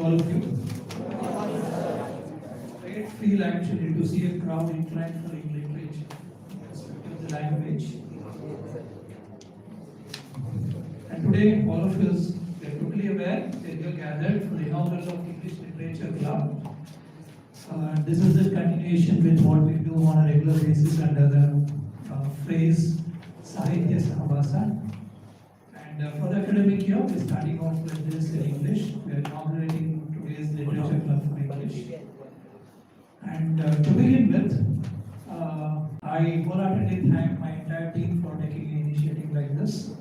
all of you. Great feel actually to see a crowd inclined for English literature, respect of the language. And today, all of us are totally aware that you are gathered for the inaugural of English Literature Club. This is the continuation with what we do on a regular basis under the phrase Sahitya Sahabasa. And for the academic year, we're starting off with this in English. We are inaugurating today's Literature Club for English. And to begin with, I wholeheartedly thank my entire team for taking an initiative like this.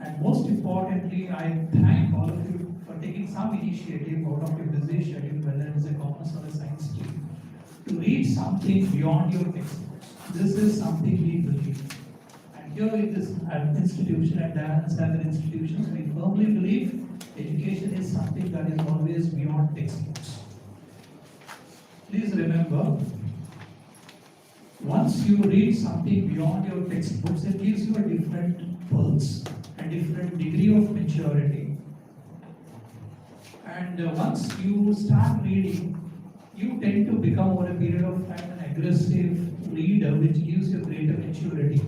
And most importantly, I thank all of you for taking some initiative out of your busy schedule, whether it's a commerce or a science stream, to read something beyond your textbooks. This is something we believe. And here in this institution, at Dayananda Sagar institutions, we firmly believe education is something that is always beyond textbooks. Please remember, once you read something beyond your textbooks, it gives you a different pulse, a different degree of maturity. And once you start reading, you tend to become over a period of time an aggressive reader, which gives you greater maturity.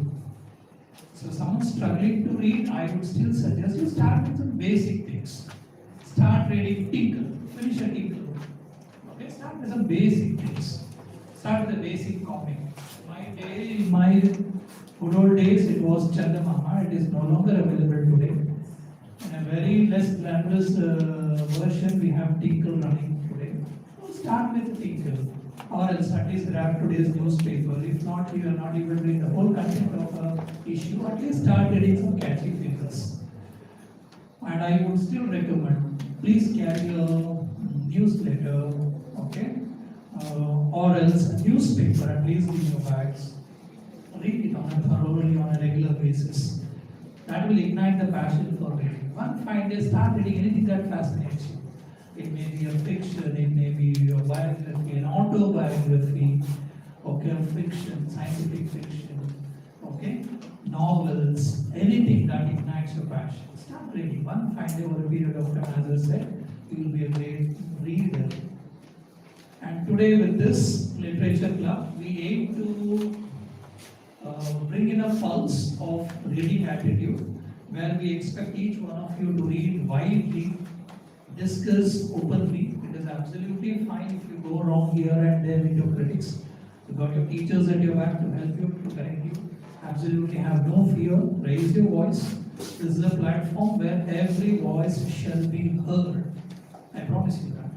So someone struggling to read, I would still suggest you start with some basic things. Start reading Tinkle, finish a Tinkle. Okay, start with some basic things. Start with a basic comic. In my good old days, it was Chandamaha. It is no longer available today. In a very less glamorous version, we have Tinkle running today. So start with Tinkle, or else at least grab today's newspaper. If not, you are not able to read the whole content of an issue. At least start reading some catchy figures. And I would still recommend, please carry a newsletter, okay, or else a newspaper at least in your bags. Read it thoroughly on a regular basis. That will ignite the passion for reading. One fine day, start reading anything that fascinates you. It may be a fiction, it may be your biography, an autobiography, okay, fiction, scientific fiction, okay, novels, anything that ignites your passion. Start reading. One fine day over a period of time, as I said, you will be a great reader. And today with this literature club, we aim to bring in a pulse of reading attitude, where we expect each one of you to read widely, discuss openly. It is absolutely fine if you go wrong here and there with your critics. You got your teachers at your back to help you, to correct you. Absolutely have no fear. Raise your voice. This is a platform where every voice shall be heard. I promise you that.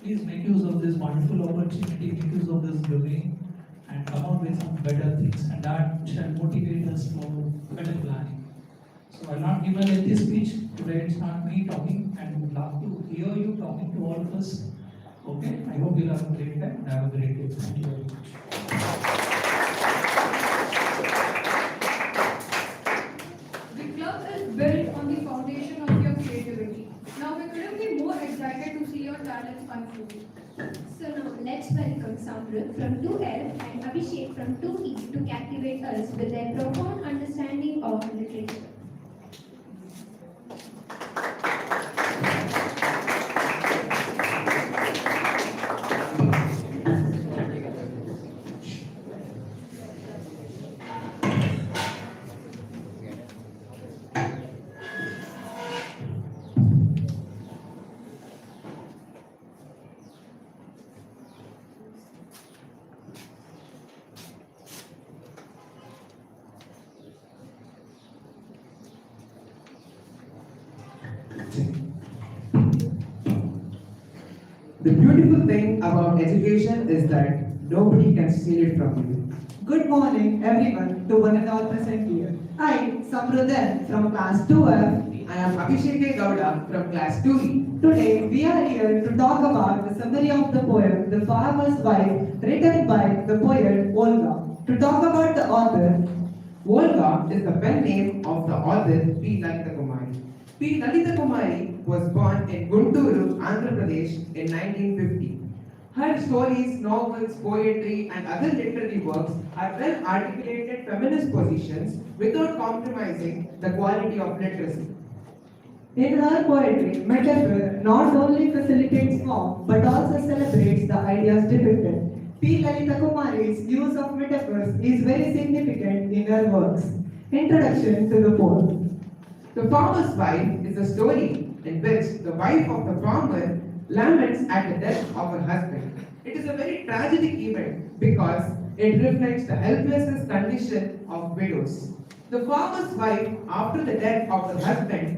Please make use of this wonderful opportunity, make use of this domain, and come out with some better things, and that shall motivate us for better planning. So I'll not give a lengthy speech. Today it's not me talking, and would love to hear you talking to all of us. Okay, I hope you'll have a great time and have a great day. Thank you very much. The club is built on the foundation of your creativity. Now we couldn't be more excited to see your talents unfold. So now let's welcome Samrut from 2L and Abhishek from 2E to captivate us with their profound understanding of literature. The beautiful thing about education is that nobody can steal it from you. Good morning, everyone, to one and all present here. I, Samruddhan from class 2F. I am Abhishek Gowda from class 2E. Today, we are here to talk about the summary of the poem The Farmer's Wife, written by the poet Olga. To talk about the author, Olga is the pen name of the author P. Lalita Kumari. P. Lalita Kumari was born in Gunturu, Andhra Pradesh in 1950. Her stories, novels, poetry, and other literary works are well articulated feminist positions without compromising the quality of literacy. In her poetry, metaphor not only facilitates form but also celebrates the ideas depicted. P. Lalita Kumari's use of metaphors is very significant in her works. Introduction to the poem. The Farmer's Wife is a story in which the wife of the farmer laments at the death of her husband. It is a very tragic event because it reflects the helplessness condition of widows. The farmer's wife, after the death of her husband,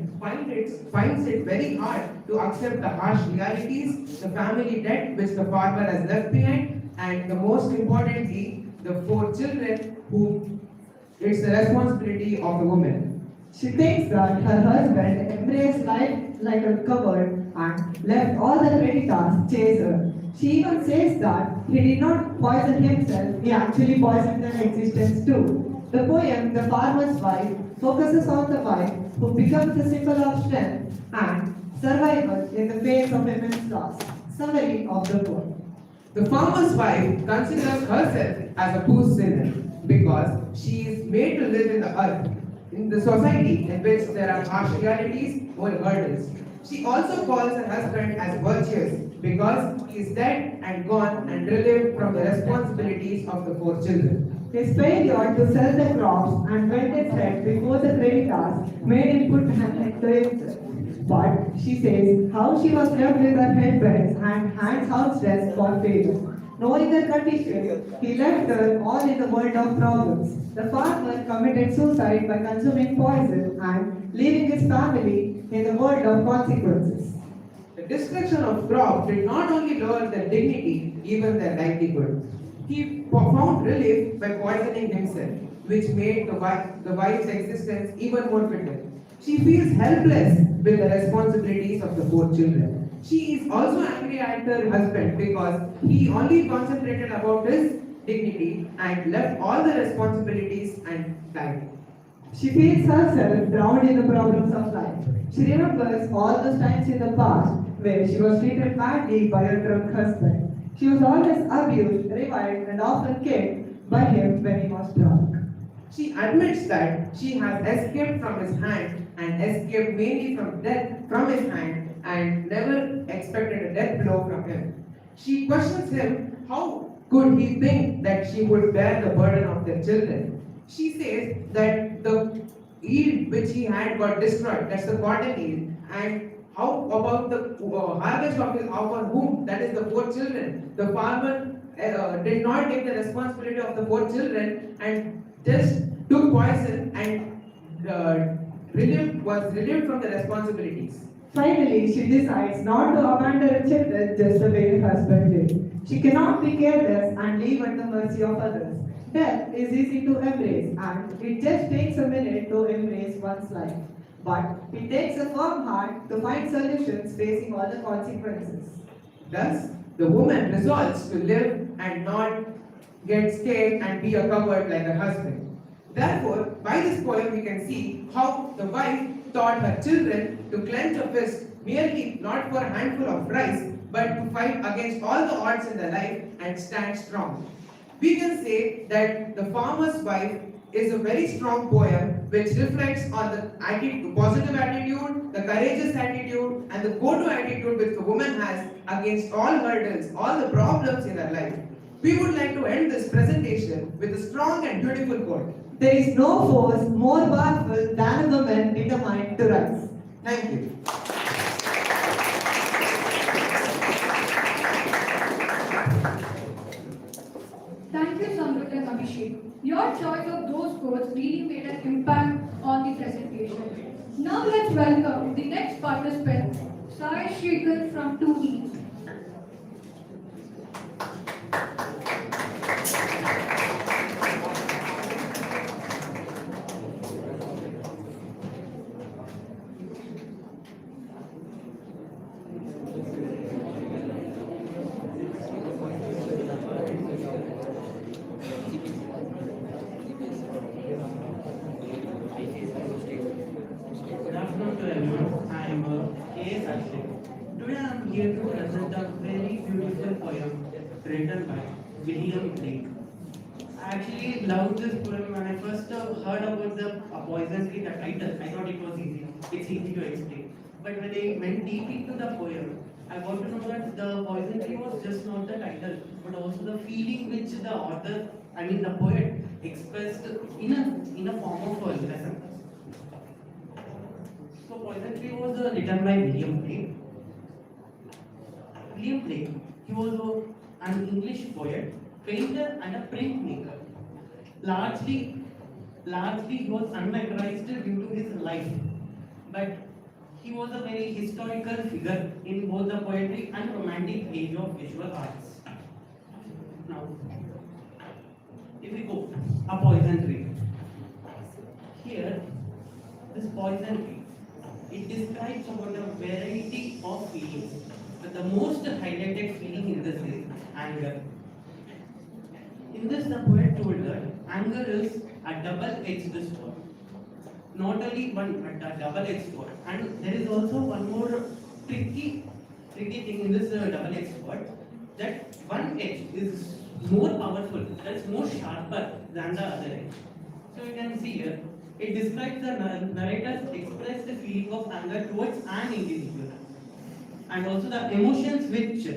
finds it very hard to accept the harsh realities, the family debt which the farmer has left behind, and the most importantly, the 4 children whom it's the responsibility of the woman. She thinks that her husband embraced life like a coward and left all the creditors chase her. She even says that he did not poison himself, he actually poisoned their existence too. The poem, The Farmer's Wife, focuses on the wife who becomes a symbol of strength and survival in the face of immense loss. Summary of the poem. The farmer's wife considers herself as a poor sinner because she is made to live in the earth, in the society in which there are harsh realities or hurdles. She also calls her husband as virtuous because he is dead and gone and relieved from the responsibilities of the 4 children. His failure to sell the crops and went his head before the creditors made him put an end to himself. But she says how she was left with her head bent and hands outstretched for favor. Knowing their condition, he left her all in the world of problems. The farmer committed suicide by consuming poison and leaving his family in the world of consequences. The destruction of crops did not only lower their dignity, even their livelihood. He found relief by poisoning himself, which made the wife's existence even more bitter. She feels helpless with the responsibilities of the 4 children. She is also angry at her husband because he only concentrated about his dignity and left all the responsibilities and died. She feels herself drowned in the problems of life. She remembers all those times in the past where she was treated badly by her drunk husband. She was always abused, reviled, and often kicked by him when he was drunk. She admits that she has escaped from his hand and escaped mainly from death from his hand and never expected a death blow from him. She questions him how could he think that she would bear the burden of their children. She says that the yield which he had got destroyed, that's the cotton yield, and how about the harvest of his our whom, that is the 4 children. The farmer did not take the responsibility of the 4 children and just took poison and was relieved from the responsibilities. Finally, she decides not to abandon her children just the way her husband did. She cannot be careless and leave at the mercy of others. Death is easy to embrace and it just takes a minute to embrace one's life. But it takes a firm heart to find solutions facing all the consequences. Thus, the woman resolves to live and not get scared and be a coward like her husband. Therefore, by this poem we can see how the wife taught her children to clench a fist merely not for a handful of rice, but to fight against all the odds in their life and stand strong. We can say that The Farmer's Wife is a very strong poem which reflects on the positive attitude, the courageous attitude, and the go-to attitude which the woman has against all hurdles, all the problems in her life. We would like to end this presentation with a strong and beautiful quote. There is no force more powerful than a woman determined to rise. Thank you. Thank you, Samrit and Abhishek. Your choice of those quotes really made an impact on the presentation. Now let's welcome the next participant, Sai Shrikar from 2E. Good afternoon to everyone. I am A.S. Ashik. Today I am here to present a very beautiful poem written by William Blake. I actually loved this poem when I first heard about the poison tree, the title. I thought it was easy. It's easy to explain. But when I went deep into the poem, I got to know that the poison tree was just not the title, but also the feeling which the author, I mean the poet, expressed in a form of a lesson. So poison tree was written by William Blake. William Blake, he was an English poet, painter, and a printmaker. Largely, largely he was unmemorized due to his life, but he was a very historical figure in both the poetry and romantic age of visual arts. Now, if we go, a poison tree. Here, this poison tree, it describes about a variety of feelings. But the most highlighted feeling in this is anger. In this, the poet told that anger is a double-edged sword. Not only one, but a double-edged sword. And there is also one more tricky thing in this double-edged sword, that one edge is more powerful, that's more sharper than the other edge. So you can see here, it describes the narrator's expressed feeling of anger towards an individual, and also the emotions which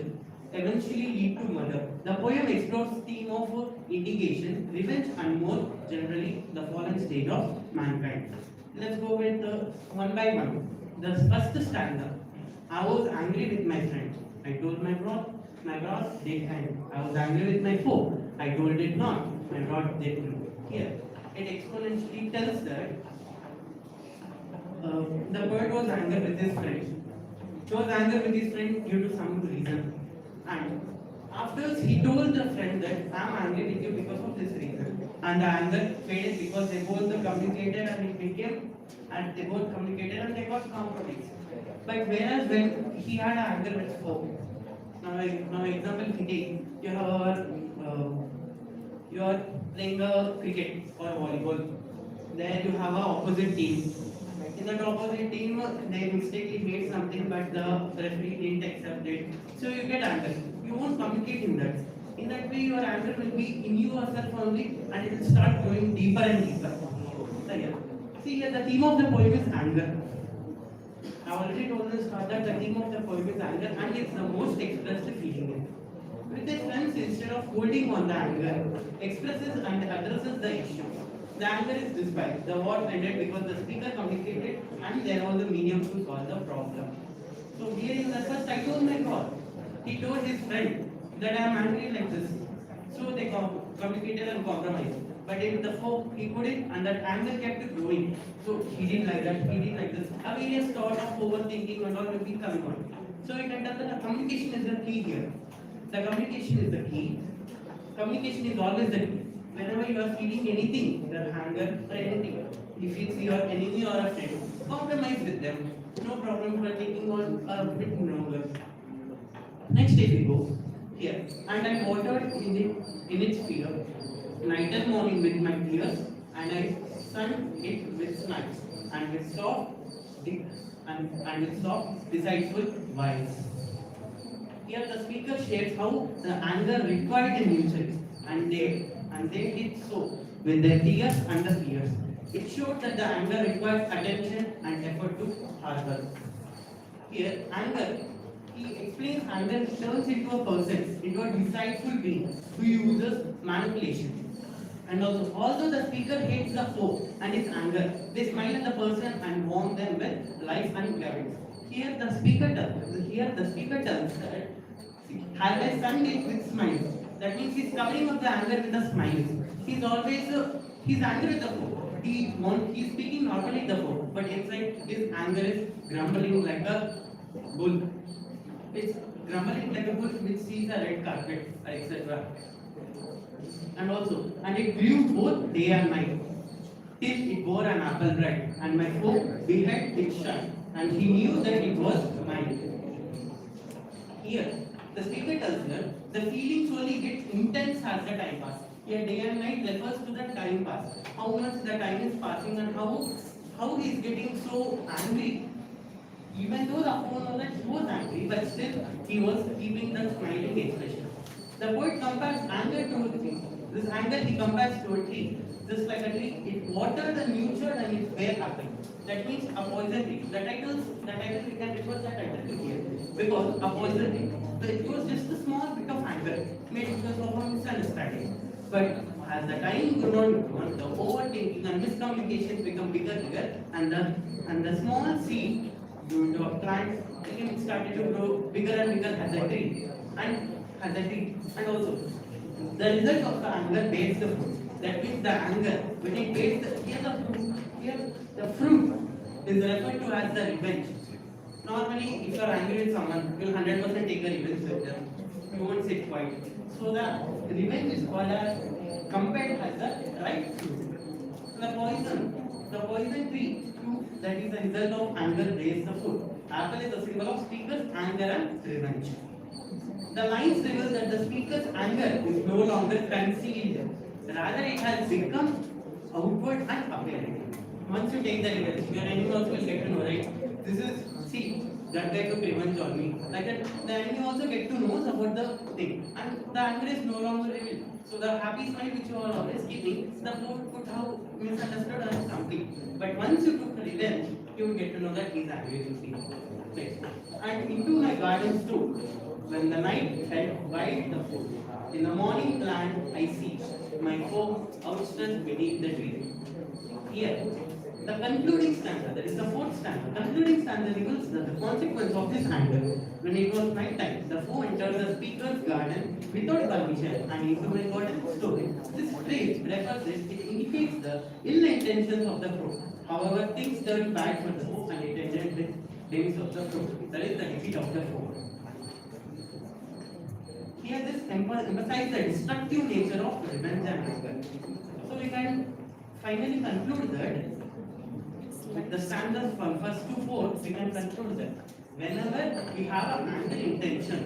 eventually lead to murder. The poem explores the theme of indignation, revenge, and more generally the fallen state of mankind. Let's go with one by one. The first stanza. I was angry with my friend. I told my broth did end. I was angry with my foe. I told it not. My broth did true. Here, it exponentially tells that the poet was angry with his friend. He was angry with his friend due to some reason. And afterwards, he told the friend that I am angry with you because of this reason. And the anger faded because they both communicated and it became, and they both communicated and they got compromised. But whereas when he had anger with foe, now example today, you are playing a cricket or volleyball. There you have an opposite team. In that opposite team, they mistakenly made something, but the referee didn't accept it. So you get anger. You won't communicate in that. In that way, your anger will be in yourself only, and it will start going deeper and deeper. So, yeah. See here, the theme of the poem is anger. I already told the start that the theme of the poem is anger, and it's the most expressed feeling. With his friends, instead of holding on the anger, expresses and addresses the issue. The anger is dispelled. The war ended because the speaker communicated and there was a medium to solve the problem. So here in the first, I told my God. He told his friend that I am angry like this. So they communicated and compromised. But in the foe, he couldn't, and that anger kept growing. So he didn't like that, he didn't like this. A various thought of overthinking and all will be coming on. So you can tell that the communication is the key here. The communication is the key. Communication is always the key. Whenever you are feeling anything, the anger or anything, if it's your enemy or a friend, compromise with them. No problem for taking on a bit longer. Next if we go here, and I watered in its fear, night and morning with my tears, and I sunned it with smiles, and with soft, decideful vibes. Here the speaker shares how the anger required a mutual, and they did so with their tears and the fears. It showed that the anger requires attention and effort to harbor. Here, anger, he explains anger turns into a person, into a decideful being who uses manipulation. And also, although the speaker hates the foe and his anger, they smile at the person and warm them with life and gravity. Here the speaker tells that, have I sunned it with smiles? That means he's covering up the anger with a smile. He's always, he's angry with the foe. He's speaking normally the foe, but inside his anger is grumbling like a bull. It's grumbling like a bull which sees a red carpet, etc. And it grew both day and night, till it bore an apple bright, and my foe beheld it shine, and he knew that it was mine. Here, the speaker tells her, the feeling slowly gets intense as the time passes. Here, day and night refers to the time pass. How much the time is passing and how he is getting so angry. Even though the opponent that he was angry, but still he was keeping that smiling expression. The poet compares anger to This anger he compares to a tree. Just like a tree, it watered and nurtured and it bare apple. That means a poison tree. The title we can refer that title to here. Because a poison tree. So it was just a small bit of anger made because of a misunderstanding. But as the time grew on, the overthinking and miscommunications become bigger, and the small seed grew into a plant. Again, it started to grow bigger and bigger as a tree, and also the result of the anger bears the fruit. That means the anger, when it bears the fruit is referred to as the revenge. Normally, if you are angry with someone, you will 100% take a revenge with them. You won't sit quiet. So the revenge is called as compared as the right fruit. The poison tree, that is the result of anger bears the fruit. Apple is a symbol of speaker's anger and revenge. The lines reveal that the speaker's anger is no longer concealed. Rather, it has become outward and apparent. Once you take the revenge, your enemy also will get to know, right? This is, see, that guy took revenge on me. Like that, the enemy also get to know about the thing. And the anger is no longer revealed. So the happy smile which you are always keeping, the food could have misunderstood as something. But once you took revenge, you will get to know that he is angry with me. Next. And into my gardens too, when the night fell white the food. In the morning plant I see my foe outstretched beneath the tree. Here, the concluding stanza, that is the fourth stanza, concluding stanza reveals the consequence of this anger. When it was night time, the foe entered the speaker's garden without permission and into my garden story. This phrase refers it indicates the ill intentions of the foe. However, things turned bad for the foe and it ended with days of the foe. That is the defeat of the foe. Here this emphasizes the destructive nature of revenge and anger. So we can finally conclude that with the standards from first to fourth, we can conclude that whenever we have an anger intention,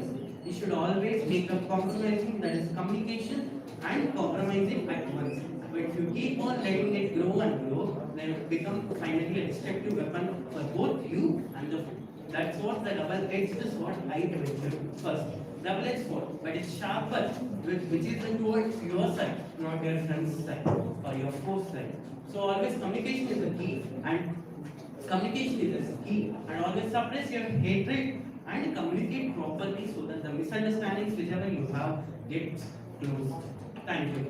we should always make a compromising, that is communication and compromising at once. But if you keep on letting it grow and grow, then it becomes finally a destructive weapon for both you and the foe. That's what the double-edged sword I mentioned first. Double-edged sword, but it's sharper, which is towards your side, not your friend's side or your foe's side. So always communication is the key, and always suppress your hatred and communicate properly so that the misunderstandings whichever you have gets closed. Thank you.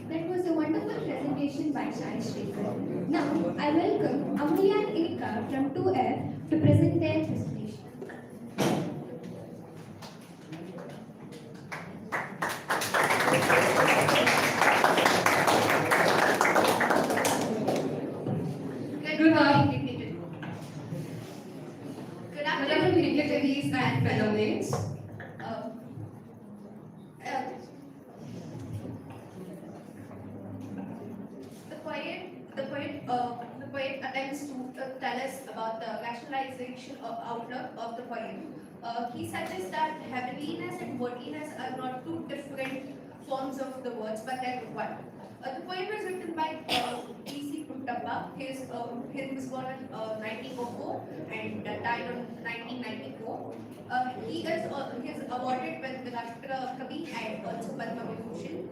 That was a wonderful presentation by Shai Shrikar. Now, I welcome Amulya and Ika from 2F to present their presentation. Good morning. Good afternoon, dignitaries and fellow mates. The poet attempts to tell us about the rationalization of outlook of the poem. He suggests that heavenliness and worldliness are not two different forms of the words, but they're one. The poem was written by P.C. Kuntappa. He was born in 1904 and died in 1994. He is awarded with Rashtra Kavi and also Padma Vibhushan.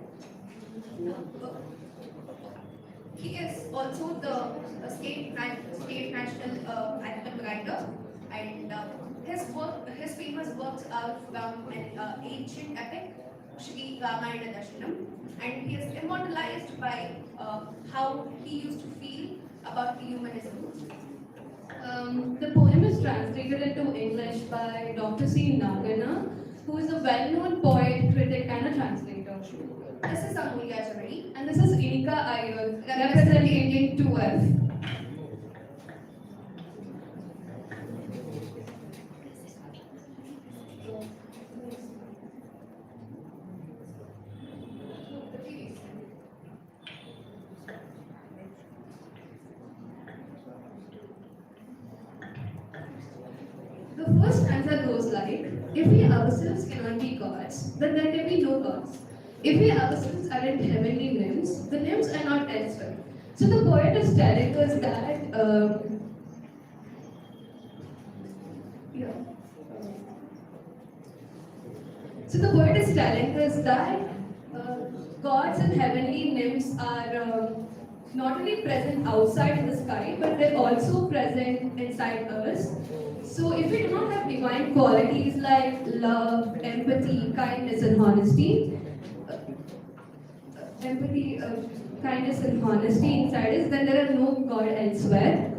He is also the state national anthem writer, and his famous works are from an ancient epic, Shri Ramayana Darshanam, and he is immortalized by how he used to feel about humanism. The poem is translated into English by Dr. C. Nagana, who is a well-known poet, critic, and a translator. This is Amulya Javadi. And this is Inika Iyer, representing 2F. The first stanza goes like, if we ourselves cannot be gods, then there can be no gods. If we ourselves aren't heavenly nymphs, the nymphs are not elsewhere. So the poet is telling us that, yeah. So the poet is telling us that gods and heavenly nymphs are not only present outside in the sky, but they're also present inside us. So if we do not have divine qualities like love, empathy, kindness, and honesty, empathy, kindness, and honesty inside us, then there are no God elsewhere.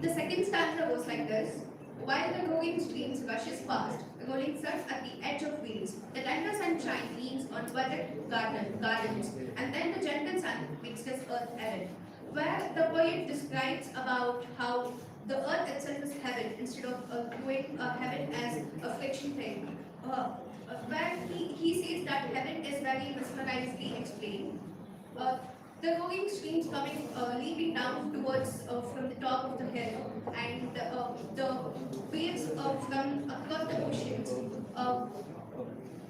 The second stanza goes like this. While the growing streams rushes past, rolling surf at the edge of wheels, the tender sunshine leans on budded gardens, and then the gentle sun makes this earth heaven. Where the poet describes about how the earth itself is heaven instead of doing heaven as a fiction thing. Where he says that heaven is very mesmerizingly explained. Uh, the rolling streams coming, leaping down towards from the top of the hill, and the waves from across the oceans,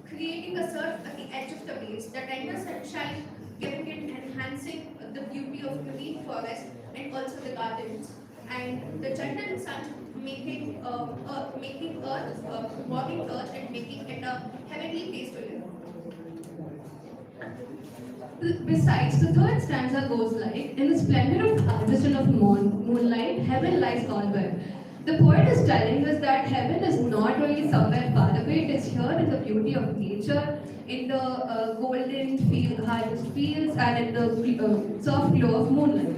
creating a surf at the edge of the waves, the tender sunshine giving it, enhancing the beauty of the green forest and also the gardens, and the gentle sun making earth, warming earth and making it a heavenly place to live. Besides, the third stanza goes like, in the splendor of harvest and of moonlight, heaven lies alwhere. The poet is telling us that heaven is not only somewhere far away, it is here in the beauty of nature, in the golden harvest fields, and in the soft glow of moonlight.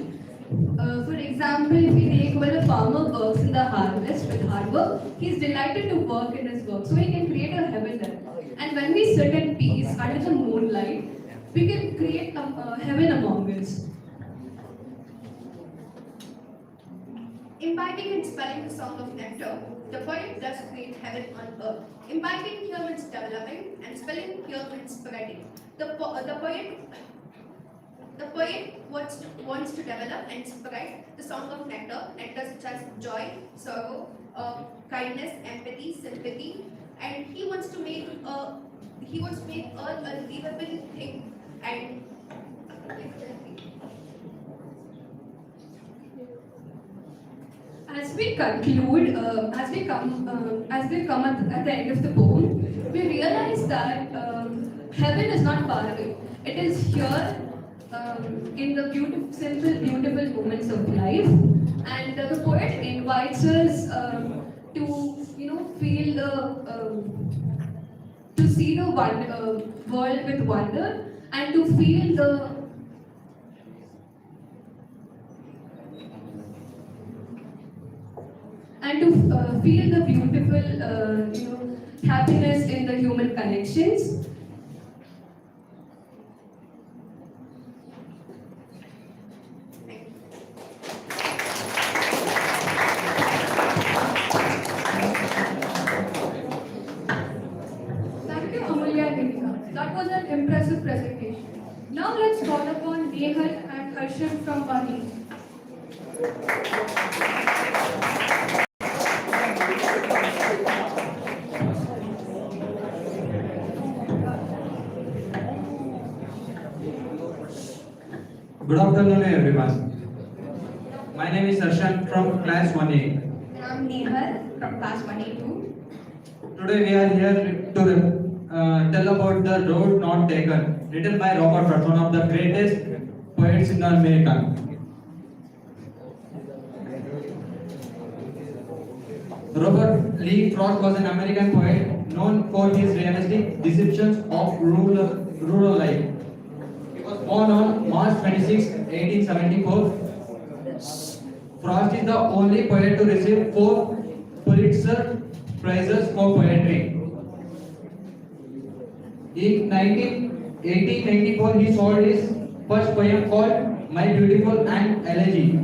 For example, if we take when a farmer works in the harvest with hard work, he is delighted to work in his work, so he can create a heaven there. And when we sit in peace under the moonlight, we can create heaven among us. Imbibing and spelling the song of nectar, the poet does create heaven on earth. Imbibing here means developing, and spelling here means spreading. The poet wants to develop and spread the song of nectar such as joy, sorrow, kindness, empathy, sympathy, and he wants to make earth a livable thing. And as we conclude, as we come at the end of the poem, we realize that heaven is not far away. It is here in the simple, beautiful moments of life, and the poet invites us to, feel to see the world with wonder, and to feel feel the beautiful, happiness in the human connections. Thank you, Amulya and Deepika. That was an impressive presentation. Now let's call upon Nehal and Harshan from Bali. Good afternoon, everyone. My name is Darshan from class 1A. And I'm Nehal from class 1A2. Today we are here to tell about The Road Not Taken, written by Robert Frost, one of the greatest poets in America. Robert Lee Frost was an American poet known for his realistic depictions of rural life. He was born on March 26, 1874. Frost is the only poet to receive 4 Pulitzer Prizes for poetry. In 1894, he sold his first poem called My Beautiful and Elegy.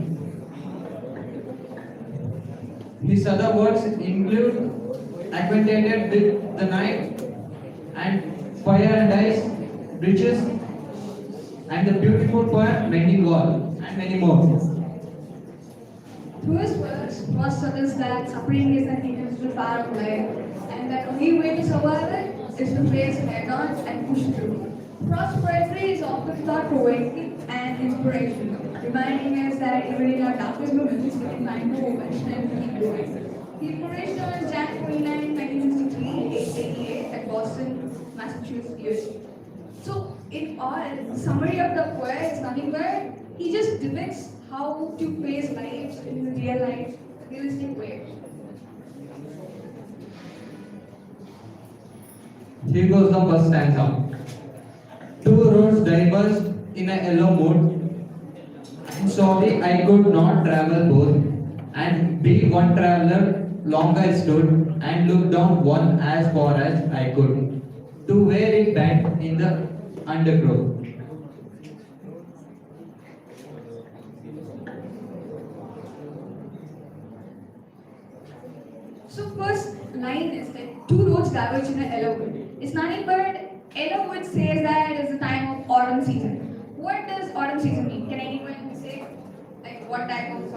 His other works include Acquainted with the Night and Fire and Ice, Bridges, and the beautiful poem Mending Wall, and many more. Through his works, Frost suggests that suffering is an inevitable part of life. and that only way to survive it is to face it head-on and push through. Prosperity is often thought provoking and inspirational, reminding us that even in our darkest moments, we can find hope and strength to keep going. He flourished on Jan 29, 1963, age 88, at Boston, Massachusetts. So, in all, summary of the poet is nothing but he just depicts how to face life in real life, realistic way. Here goes the first stanza. Two roads diverged in a yellow mood. I'm sorry I could not travel both. And be one traveler, long I stood and looked down one as far as I could. To where it bent in the undergrowth. So first line is that two roads diverge in a yellow wood. It's nothing but yellow wood says that it's the time of autumn season. What does autumn season mean? Can anyone say like what type of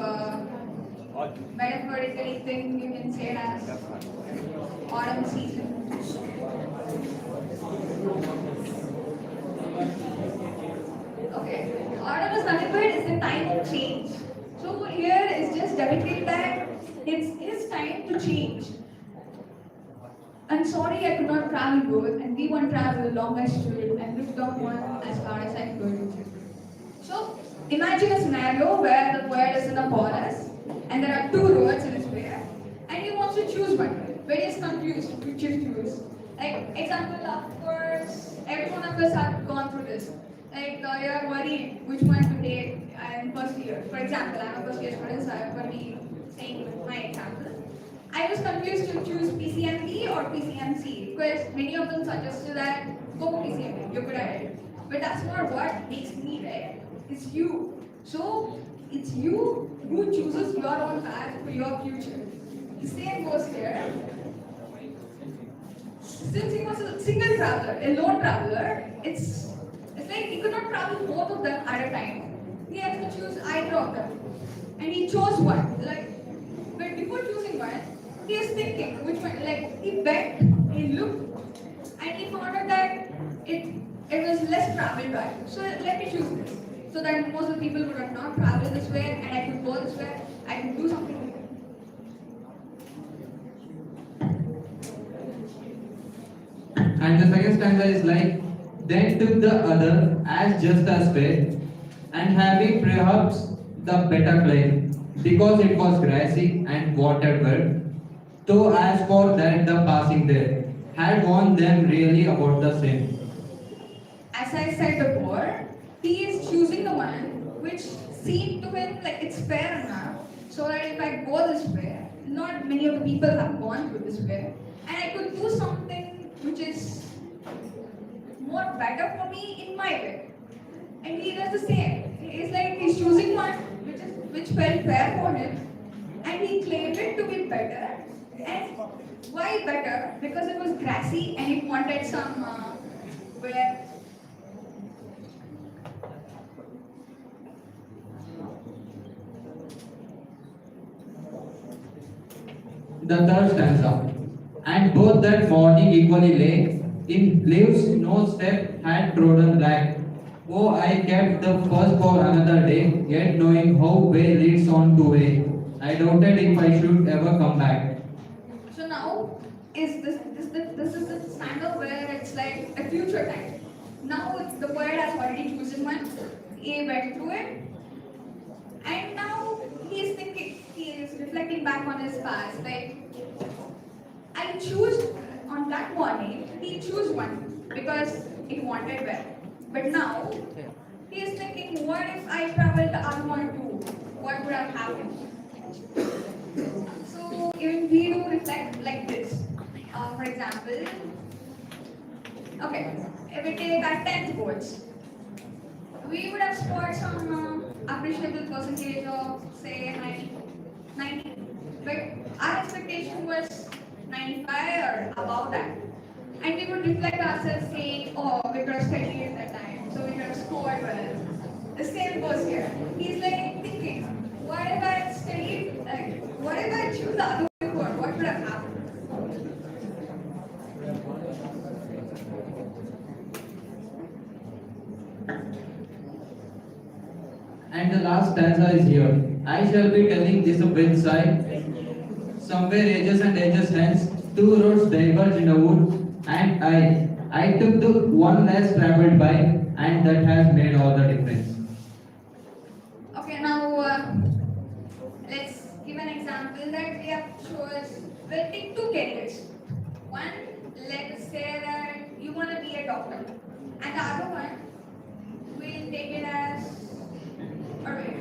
metaphorically thing you can say it as autumn season? Okay, autumn is nothing but it's the time of change. So here is just depicting that it's his time to change. I'm sorry I could not travel both, and we won't travel long as stood and looked down one as far as I could. So imagine a scenario where the poet is in a forest and there are two roads in his way, and he wants to choose one, but he's confused which to choose. Like example, of course, every one of us have gone through this. Like you're worried which one to take in first year. For example, I'm a first year student, so I'm going to be saying my example. I was confused to choose PCMB or PCMC because many of them suggested that go for PCMB, you're good at it. But that's not what makes me, right? It's you. So it's you who chooses your own path for your future. The same goes here. Since he was a single traveler, a lone traveler, it's like he could not travel both of them at a time. He had to choose either of them. And he chose one. But before choosing one, he was thinking which one. Like he went, he looked, and he found out that it was less traveled by. So let me choose this. So that most of the people would have not traveled this way, and I could go this way. I could do something with it. And the second stanza is like, then took the other as just as fair, and having perhaps the better claim, because it was grassy and watered well. Though as for that the passing there, had warned them really about the same. As I said before, he is choosing the one which seemed to him like it's fair enough, so that if I go this way, not many of the people have gone through this way, and I could do something which is more better for me in my way. And he does the same. It's like he's choosing one which felt fair for him, and he claimed it to be better. And why better? Because it was grassy and he wanted some where The third stanza. And both that morning equally lay, in leaves no step had trodden black. Oh, I kept the first for another day, yet knowing how way leads on to way. I doubted if I should ever come back. so now is this is the stanza where it's like a future time. Now the poet has already chosen one. He went through it, and now he is thinking. He is reflecting back on his past. Like I choose on that morning. He chose one because it wanted well. But now he is thinking, what if I traveled the other one too? What would have happened? So even we do reflect like this. For example, okay, if we take our 10th boards, we would have scored some appreciable percentage of say 90. But our expectation was 95 or above that. And we would reflect ourselves saying, oh, we could have studied at that time, so we could have scored well. The same goes here. He's like thinking, what if I had studied, like, what if I choose the other one? What would have happened? And the last stanza is here. I shall be telling this with sigh. Somewhere ages and ages hence, two roads diverged in a wood, and I took the one less traveled by, and that has made all the difference. Okay, now let's give an example that we have chose. We'll take two careers. One, let's say that you want to be a doctor, and the other one, we'll take it as, alright,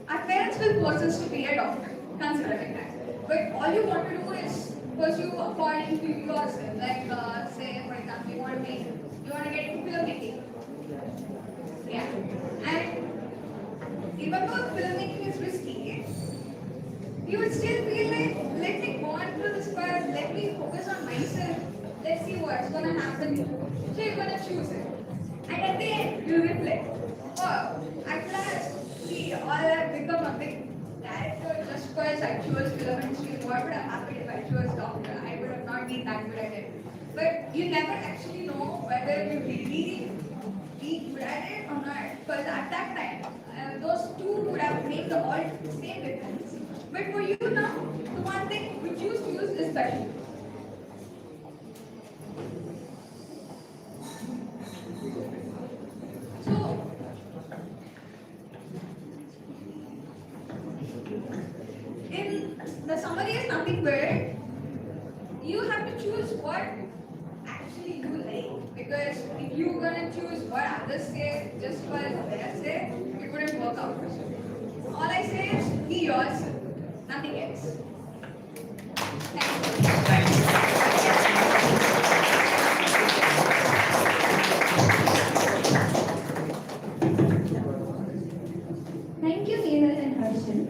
our parents will force us to be a doctor, consider it that. But all you want to do is pursue according to yourself. Like, say, for example, you want to get into filmmaking. Yeah. And even though filmmaking is risky, you would still feel like, let me go on to this path, let me focus on myself, let's see what's gonna happen. So you're gonna choose it. And at the end, you reflect, oh, at last, see, all I've become a big director just because I chose film industry. What would have happened if I chose doctor? I would have not been that good at it. But you never actually know whether you really be good at it or not. Because at that time, those two would have made the all same difference. But for you now, the one thing which you choose is special. So, in the summary is nothing but you have to choose what actually you like. Because if you're gonna choose what others say just for their sake, it wouldn't work out. All I say is be yourself, nothing else. Thank you, Neil and Harshan.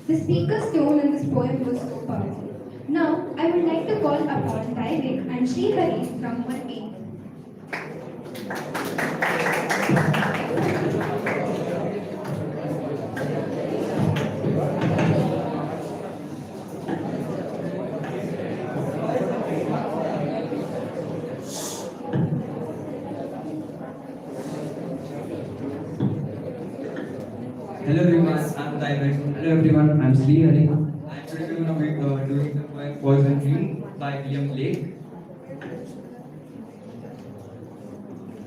The speaker's tone in this poem was so powerful. Now, I would like to call upon Daivik and Srihari from Multi. Hello everyone, I'm David. Hello everyone, I'm Srihari. I'm today going to be doing the poem Poison Dream by William Blake.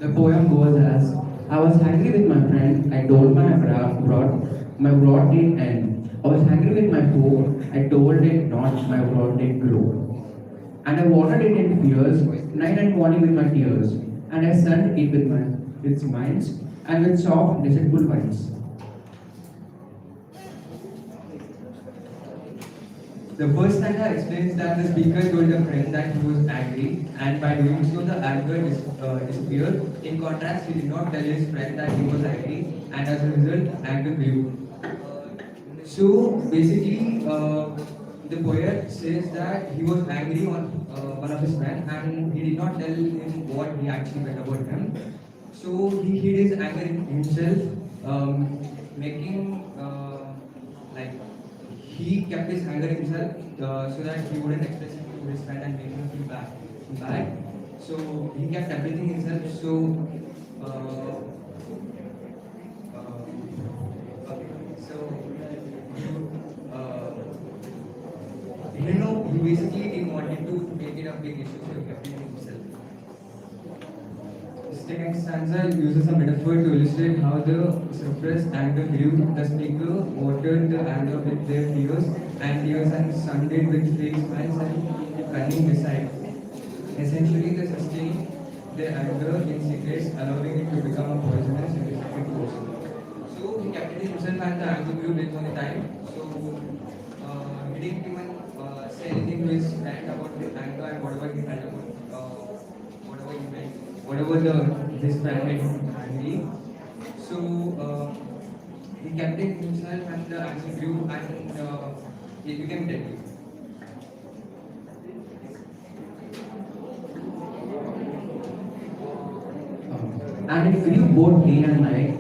The poem goes as, I was angry with my friend, I told my broad did end. I was angry with my foe, I told it not, my broad did grow. And I watered it in fears, night and morning with my tears. And I sunned it with its minds, and with soft, deceitful vines. The first stanza explains that the speaker told a friend that he was angry, and by doing so, the anger disappeared. In contrast, he did not tell his friend that he was angry, and as a result, anger grew. So basically, the poet says that he was angry on one of his friends, and he did not tell him what he actually felt about him. So he hid his anger in himself, making like. He kept his anger himself so that he wouldn't express it to his friend and make him feel bad. So he kept everything himself. So he basically didn't want it to make it a big issue, so he kept it himself. The second stanza uses a metaphor to illustrate how the suppressed anger grew. The speaker watered the anger with their tears and sunned it with fake smiles and cunning beside. Essentially, they sustained their anger in secrets, allowing it to become a poisonous and destructive force. So he kept it himself, and the anger grew based on the time. So he didn't even say anything to his friend about the anger and whatever he felt about whatever he meant. His friend made him angry. So he kept it himself, and the anger grew, and he became deadly. And it grew both day and night,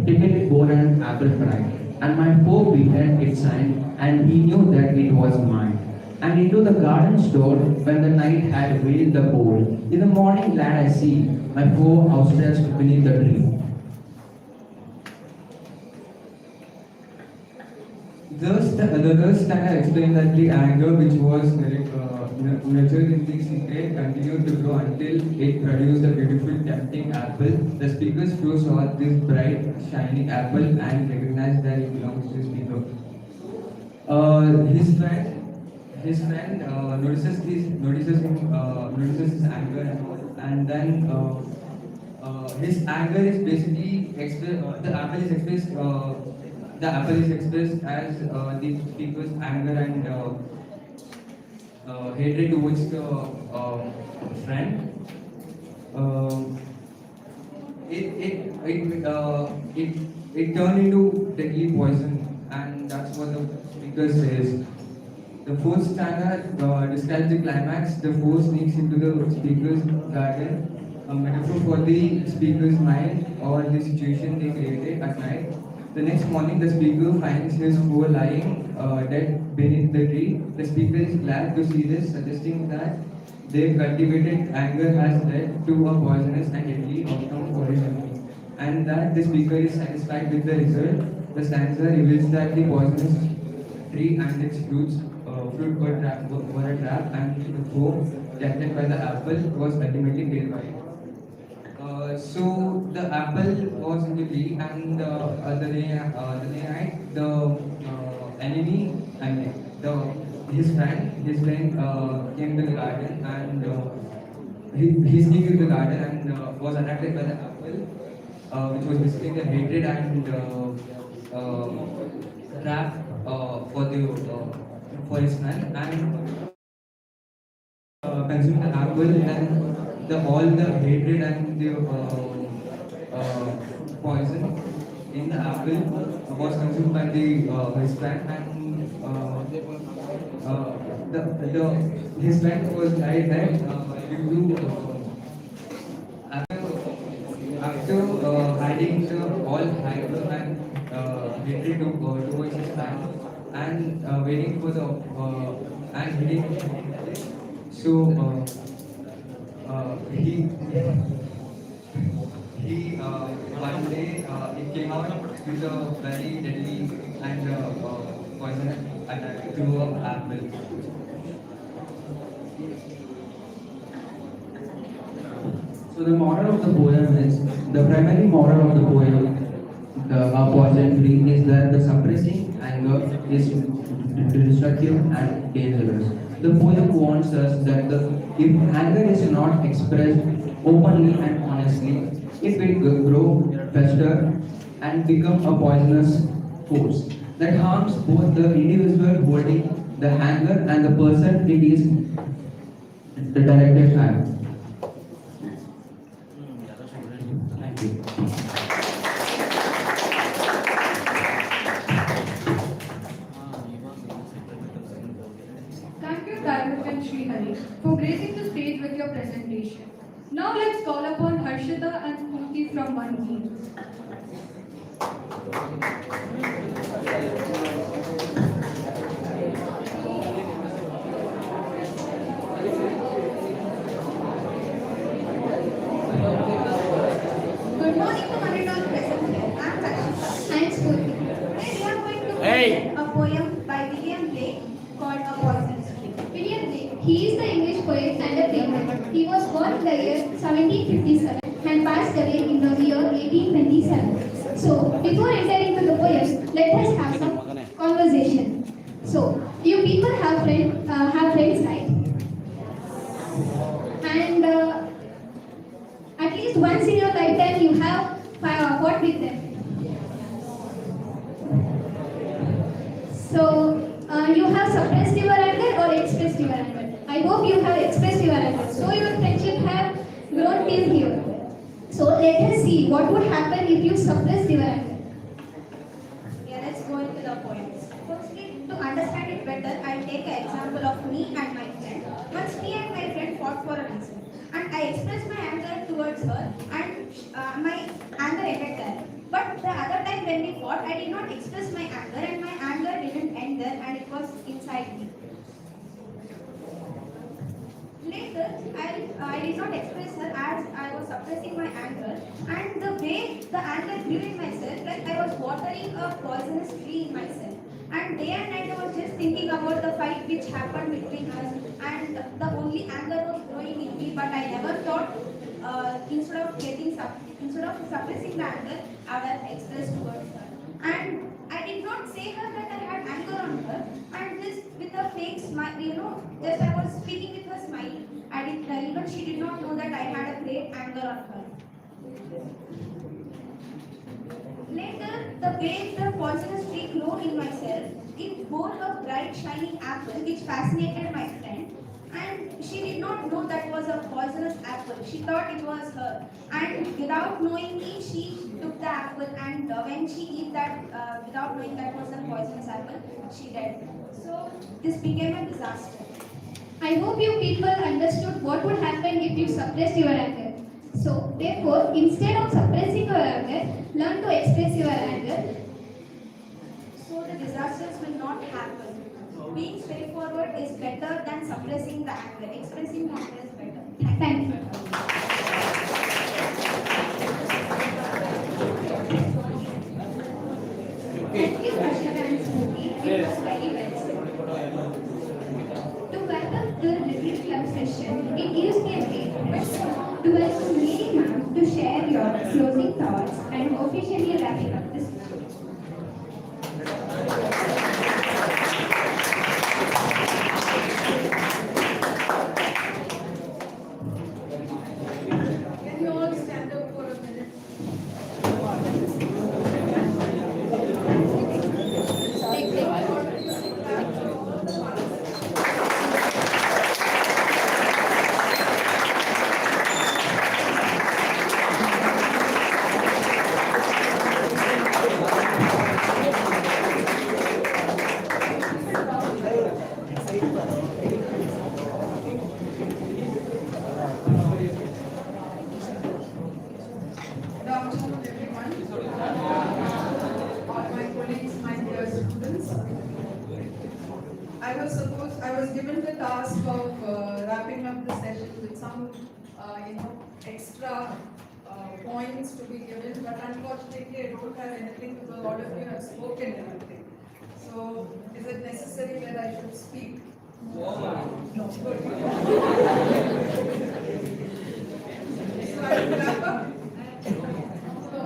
till it bore an apple fried. And my foe began its sign, and he knew that it was mine. and into the garden store when the night had veiled the pole. In the morning land I see my foe outstretched beneath the tree. The third stanza explained that the anger which was nurtured in the secret continued to grow until it produced a beautiful, tempting apple. The speaker's crew saw this bright, shining apple and recognized that it belongs to the speaker. His friend notices his anger and then his anger is basically the apple is expressed as the speaker's anger and hatred towards the friend. Um it turned into deadly poison, and that's what the speaker says. The fourth stanza describes the climax. The foe sneaks into the speaker's garden, a metaphor for the speaker's mind or the situation they created at night. The next morning, the speaker finds his foe lying dead beneath the tree. The speaker is glad to see this, suggesting that their cultivated anger has led to a poisonous and deadly outcome for his enemy, and that the speaker is satisfied with the result. The stanza reveals that the poisonous tree and its fruit were a trap, and the foe, tempted by the apple, was ultimately killed by it. So the apple was in the tree, and the night, the enemy, I mean, his friend came to the garden, and he sneaked into the garden and was attracted by the apple, which was basically the hatred and trap for his friend, and consumed the apple, and all the hatred and the poison in the apple was consumed by his friend, and his friend was died dead due to after hiding all anger and hatred towards his friend, and waiting for the and hitting. So he one day he came out with a very deadly and poisonous attack through an apple. So the moral of the poem is the primary moral of the poem, the poison tree, is that the suppressing anger is destructive and dangerous. The poem warns us that if anger is not expressed openly and honestly, it will grow, fester, and become a poisonous force that harms both the individual holding the anger and the person it is directed at. Thank you. Thank you, Dayananda and Srihari, for gracing the stage with your presentation. Now let's call upon Harshita and Spooky from One Team. Good morning to one and all present here. I'm Harshita. I'm Spurti. Today we are going to present a poem by William Blake called A Poisonous Tree. William Blake. He is the English poet and a playwright. He was born in the year 1757 and passed away in the year 1827. So, before entering into the poem, let us have some conversation. So, you people have friends, right? And at least once in your lifetime, you have fought with them. So, you have suppressed your anger or expressed your anger? I hope you have expressed your anger. So, your friendship have grown till here. So, let us see what would happen if you suppressed your anger. Yeah, let's go into the poems. Firstly, to understand it better, I'll take an example of me and my friend. Once me and my friend fought for a reason, and I expressed my anger towards her, and my anger ended there. But the other time when we fought, I did not express my anger, and my anger didn't end there, and it was inside me. I did not express her as I was suppressing my anger, and the way the anger grew in myself, like I was watering a poisonous tree in myself. And day and night I was just thinking about the fight which happened between us, and the only anger was growing in me. But I never thought instead of suppressing the anger, I would have expressed towards her. And I did not say her that I had anger on her, and just with a fake smile, just I was speaking with her smile. Even she did not know that I had a great anger on her. Later, the way the poisonous tree grew in myself, it bore a bright shining apple which fascinated my friend. And she did not know that was a poisonous apple. She thought it was her. And without knowing me, she took the apple, and when she ate that, without knowing that was a poisonous apple, she died. So this became a disaster. I hope you people understood what would happen if you suppressed your anger. So, therefore, instead of suppressing your anger, learn to express your anger. So the disasters will not happen. Being straightforward is better than suppressing the anger. Expressing the anger is better. Thank you. Thank you, Ashar and Smriti. It was very well said. To welcome the Little Club session, it gives me a great pleasure to welcome Lady Ma'am to share your closing thoughts and officially wrapping up this meeting. Can you all stand up for a minute? Good afternoon, everyone. All my colleagues, my dear students. I was given the task of wrapping up the session with some, extra points to be given, but unfortunately I don't have anything because all of you have spoken everything. So, is it necessary that I should speak? No. Good. So I will wrap up. So,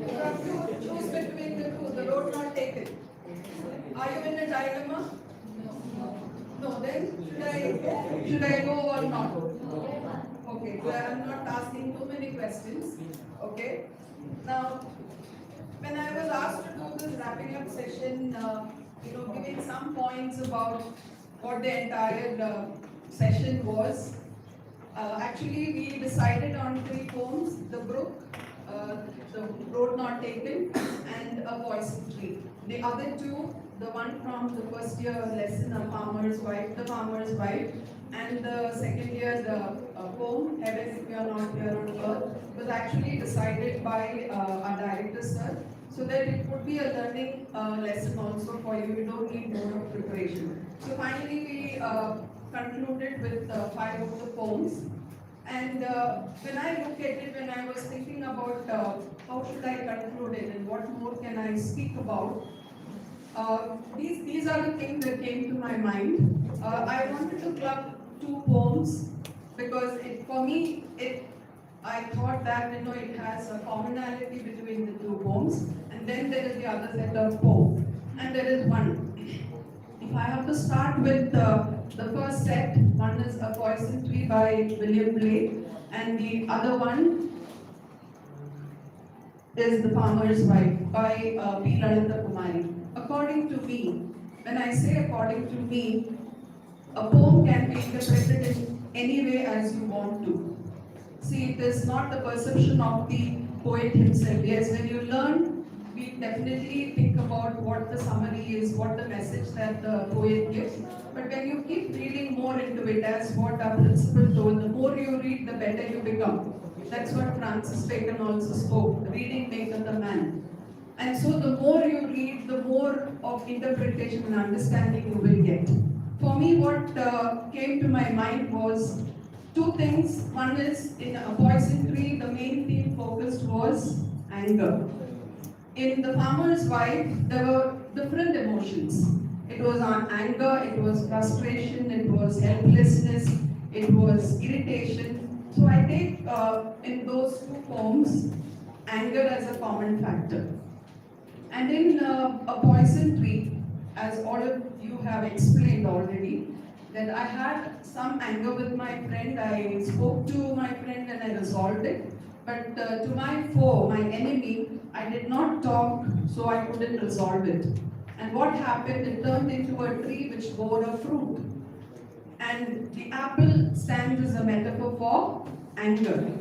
you have to choose between the two, the road not taken. Are you in a dilemma? No, then should I go or not? Okay, so I am not asking too many questions. Okay. Now, when I was asked to do this wrapping up session, giving some points about what the entire session was, actually we decided on 3 poems: The Brook, The Road Not Taken, and A Poison Tree. The other 2, the one from the first year lesson, The Farmer's Wife, and the second year, the poem, Heaven If You Are Not Here on Earth, was actually decided by our director, sir, so that it would be a learning lesson also for you. You don't need more of preparation. So finally, we concluded with 5 of the poems. And when I look at it, when I was thinking about how should I conclude it and what more can I speak about, these are the things that came to my mind. I wanted to club 2 poems because I thought that it has a commonality between the 2 poems, and then there is the other set of poems, and there is one. If I have to start with the first set, one is A Poison Tree by William Blake, and the other one is The Farmer's Wife by P. Lalita Kumari. According to me, when I say according to me, a poem can be interpreted in any way as you want to. See, it is not the perception of the poet himself. Yes, when you learn, we definitely think about what the summary is, what the message that the poet gives. But when you keep reading more into it, as what our principal told, the more you read, the better you become. That's what Francis Bacon also spoke. Reading maketh a man. And so the more you read, the more of interpretation and understanding you will get. For me, what came to my mind was two things. One is in a poison tree, the main theme focused was anger. In the farmer's wife, there were different emotions. It was on anger, it was frustration, it was helplessness, it was irritation. So I take in those two poems anger as a common factor. And in a poison tree, as all of you have explained already, that I had some anger with my friend. I spoke to my friend and I resolved it. But to my foe, my enemy, I did not talk, so I couldn't resolve it. And what happened? It turned into a tree which bore a fruit. And the apple stands as a metaphor for anger.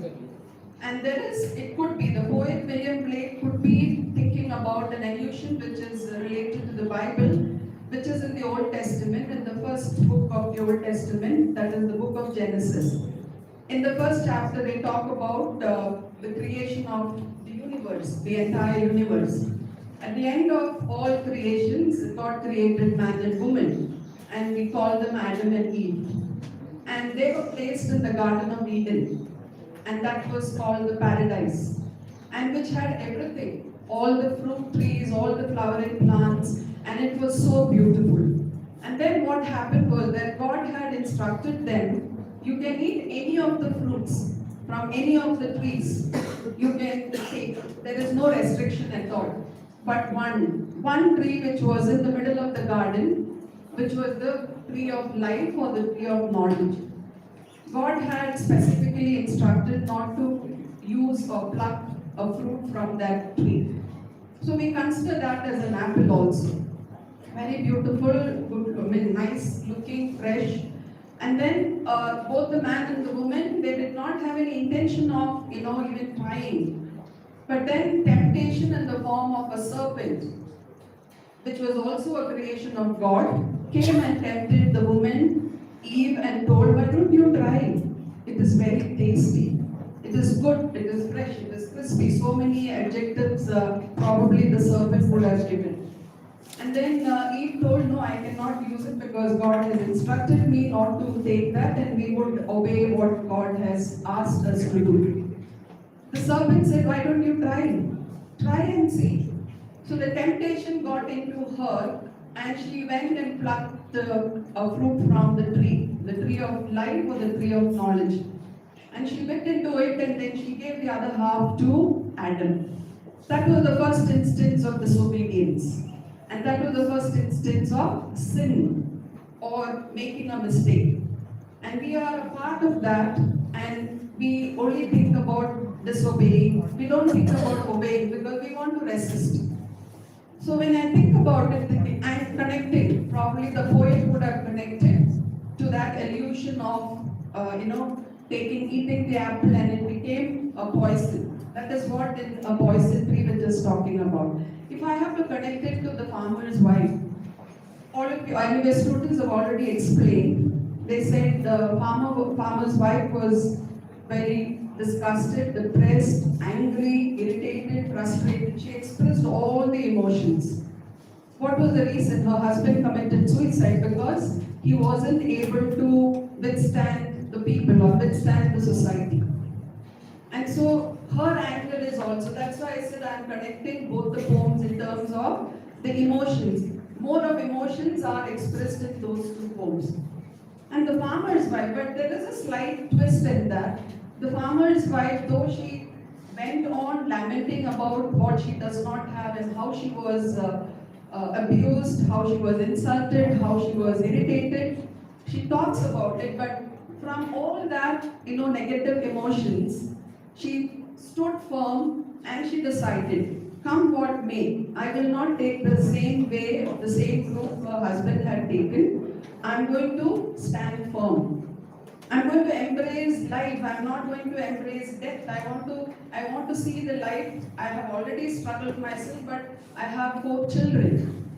And there is, it could be, the poet William Blake could be thinking about an allusion which is related to the Bible, which is in the Old Testament, in the first book of the Old Testament, that is the book of Genesis. In the first chapter, they talk about the creation of the universe, the entire universe. At the end of all creations, God created man and woman, and we call them Adam and Eve. And they were placed in the Garden of Eden, and that was called the paradise, and which had everything, all the fruit trees, all the flowering plants, and it was so beautiful. And then what happened was that God had instructed them, you can eat any of the fruits from any of the trees. You can take, there is no restriction at all. But one tree which was in the middle of the garden, which was the tree of life or the tree of knowledge. God had specifically instructed not to use or pluck a fruit from that tree. So we consider that as an apple also. Very beautiful, good, I mean, nice looking, fresh. And then both the man and the woman, they did not have any intention of, even trying. But then temptation in the form of a serpent, which was also a creation of God, came and tempted the woman, Eve, and told, why don't you try? It is very tasty. It is good, it is fresh, it is crispy. So many adjectives probably the serpent would have given. And then Eve told, no, I cannot use it because God has instructed me not to take that, and we would obey what God has asked us to do. The serpent said, why don't you try? Try and see. So the temptation got into her, and she went and plucked a fruit from the tree of life or the tree of knowledge. And she bit into it, and then she gave the other half to Adam. That was the first instance of disobedience. And that was the first instance of sin or making a mistake. And we are a part of that, and we only think about disobeying. We don't think about obeying because we want to resist. So when I think about it, I'm connecting. Probably the poet would have connected to that illusion of, eating the apple, and it became a poison. That is what in a poison tree which is talking about. If I have to connect it to the farmer's wife, all of you, anyway, students have already explained. They said the farmer's wife was very disgusted, depressed, angry, irritated, frustrated. She expressed all the emotions. What was the reason? Her husband committed suicide because he wasn't able to withstand the people or withstand the society. And so her anger is also, that's why I said I'm connecting both the poems in terms of the emotions. More of emotions are expressed in those two poems. And the farmer's wife, but there is a slight twist in that. The farmer's wife, though she went on lamenting about what she does not have and how she was abused, how she was insulted, how she was irritated, she talks about it, but from all that, negative emotions, she stood firm and she decided, come what may, I will not take the same way or the same route her husband had taken. I'm going to stand firm. I'm going to embrace life. I'm not going to embrace death. I want to see the life. I have already struggled myself, but I have 4 children.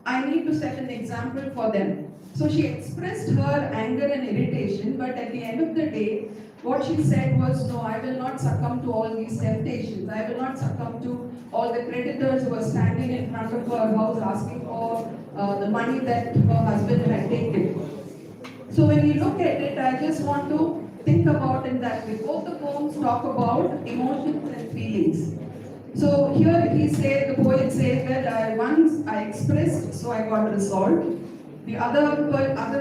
I need to set an example for them. So she expressed her anger and irritation, but at the end of the day, what she said was, no, I will not succumb to all these temptations. I will not succumb to all the creditors who are standing in front of her house asking for the money that her husband had taken. So when we look at it, I just want to think about it that way. Both the poems talk about emotions and feelings. So here he said, the poet says that I expressed, so I got resolved. The other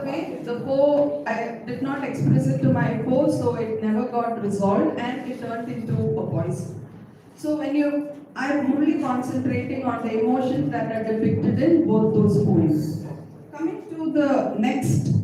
way, the foe, I did not express it to my foe, so it never got resolved and it turned into a poison. So I'm only concentrating on the emotions that are depicted in both those poems. Coming to the next.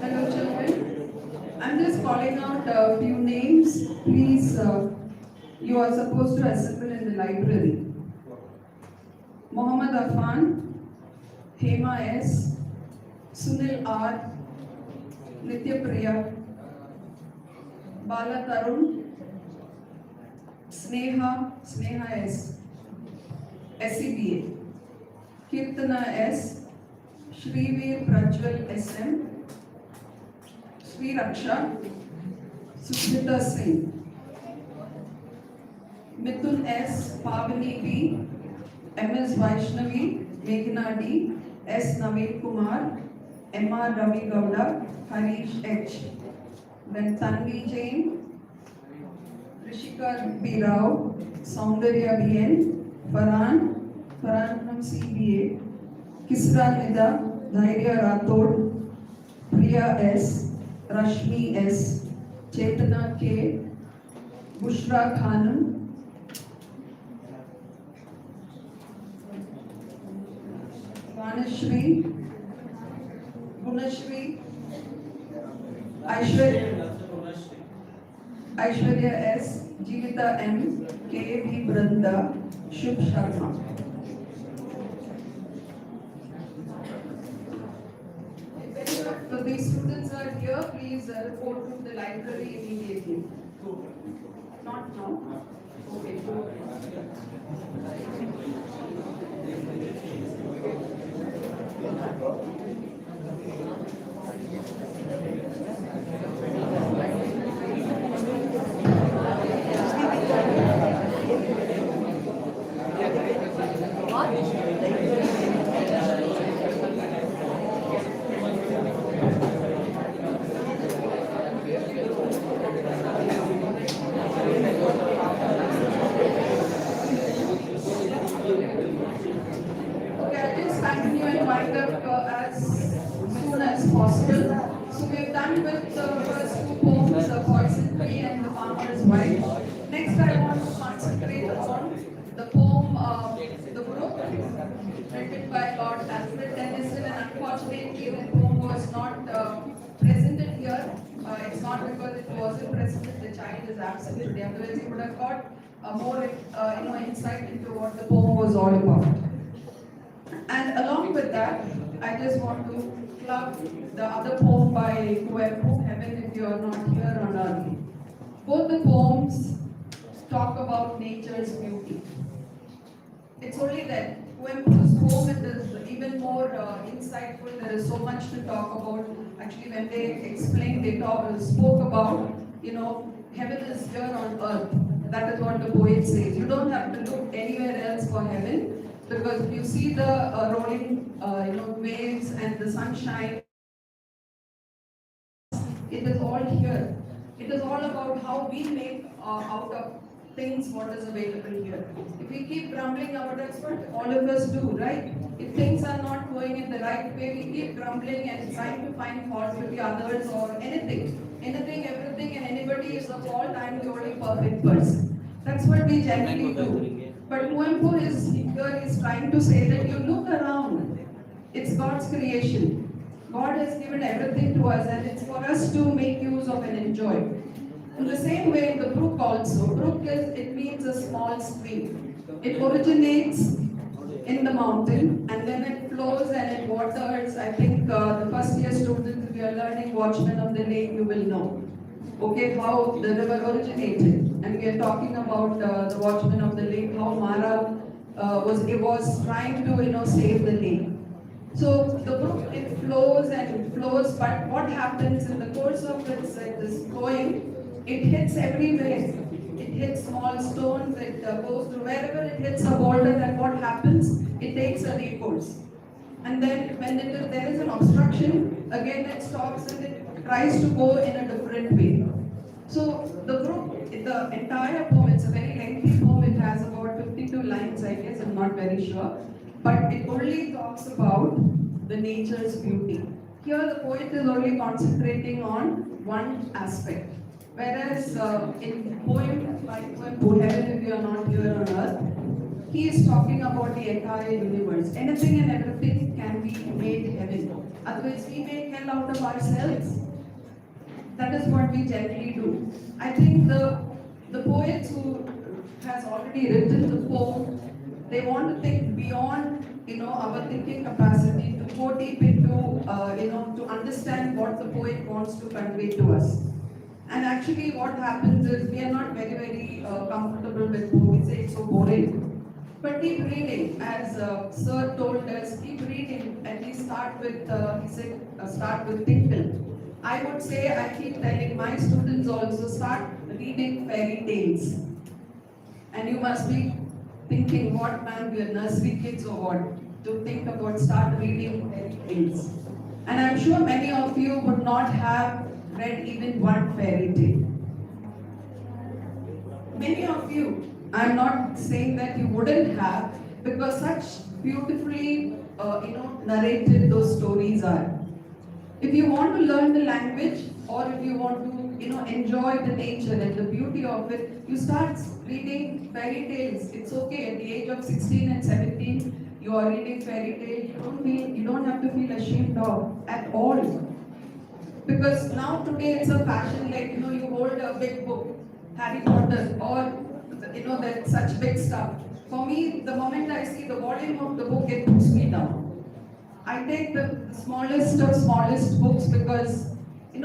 Hello children, I'm just calling out a few names. Please, you are supposed to assemble in the library. Mohammed Afan, Hema S, Sunil R, Nitya Priya, Bala Tarun, Sneha S, SCBA, Kirtana S, Shriveer Prajwal SM, Sri Raksha, Sushmita Singh, Mithun S, Pavani B, MS Vaishnavi, Meghna D, S. Naveen Kumar, M.R. Ravi Gowda, Harish H. Then Tanvi Jain, Rishika B. Rao, Saundarya B.N., Farhan from CBA, Kisra Nida, Dhairya Rathod, Priya S, Rashmi S, Chetana K, Bushra Khanum, Vanashri, Gunashri, Aishwarya S, Jivita M, K.V. Branda, Shubh Sharma. So these students are here, please report to the library immediately. Not now? Okay. Okay, I'll just continue and wind up as soon as possible. So we've done with the first two poems, The Poison Tree and The Farmer's Wife. Next, I want to concentrate on the poem, The Brook, written by Lord Alfred Tennyson, and unfortunately the poem was not presented here. It's not because it wasn't presented, the child is absent today. Otherwise, he would have got more insight into what the poem was all about. And along with that, I just want to plug the other poem by Kuempu, Heaven If You Are Not Here on Earth. Both the poems talk about nature's beauty. It's only that Kuempu's poem is even more insightful. There is so much to talk about. Actually, when they explained, they spoke about, heaven is here on earth. That is what the poet says. You don't have to look anywhere else for heaven, because if you see the rolling, waves and the sunshine, it is all here. It is all about how we make out of things what is available here. If we keep grumbling about, that's what all of us do, right? If things are not going in the right way, we keep grumbling and trying to find fault with the others or anything. Anything, everything, and anybody is the fault. I'm the only perfect person. That's what we generally do. But Kuempu is here is trying to say that you look around. It's God's creation. God has given everything to us, and it's for us to make use of and enjoy. In the same way, the brook also. Brook is, it means a small stream. It originates in the mountain and then it flows and it waters. I think the first year students, if you are learning Watchmen of the Lake, you will know. Okay, how the river originated. And we are talking about the Watchmen of the Lake, how Mara was trying to save the lake. So the brook, it flows and it flows, but what happens in the course of this flowing, it hits everywhere. It hits small stones, it goes through wherever it hits a boulder, and what happens? It takes a recourse. And then when there is an obstruction, again it stops and it tries to go in a different way. So the brook, the entire poem, it's a very lengthy poem, it has about 52 lines, I guess, I'm not very sure. But it only talks about the nature's beauty. Here the poet is only concentrating on one aspect. Whereas in poem like Poem Heaven If You Are Not Here on Earth, he is talking about the entire universe. Anything and everything can be made heaven. Otherwise we make hell out of ourselves. That is what we generally do. I think the poets who has already written the poem, they want to think beyond our thinking capacity, to go deep into to understand what the poet wants to convey to us. And actually what happens is we are not very comfortable with poem. We say it's so boring. But keep reading, as Sir told us, keep reading, and we start with, he said, start with Tinkle. I would say, I keep telling my students also, start reading fairy tales. And you must be thinking, what man, we are nursery kids or what? To think about, start reading fairy tales. And I'm sure many of you would not have read even one fairy tale. Many of you, I'm not saying that you wouldn't have, because such beautifully, narrated those stories are. If you want to learn the language, or if you want to, enjoy the nature and the beauty of it, you start reading fairy tales. It's okay. At the age of 16 and 17, you are reading fairy tales. You don't have to feel ashamed of at all. Because now today it's a fashion, like you hold a big book, Harry Potter, or that such big stuff. For me, the moment I see the volume of the book, it puts me down. I take the smallest of smallest books because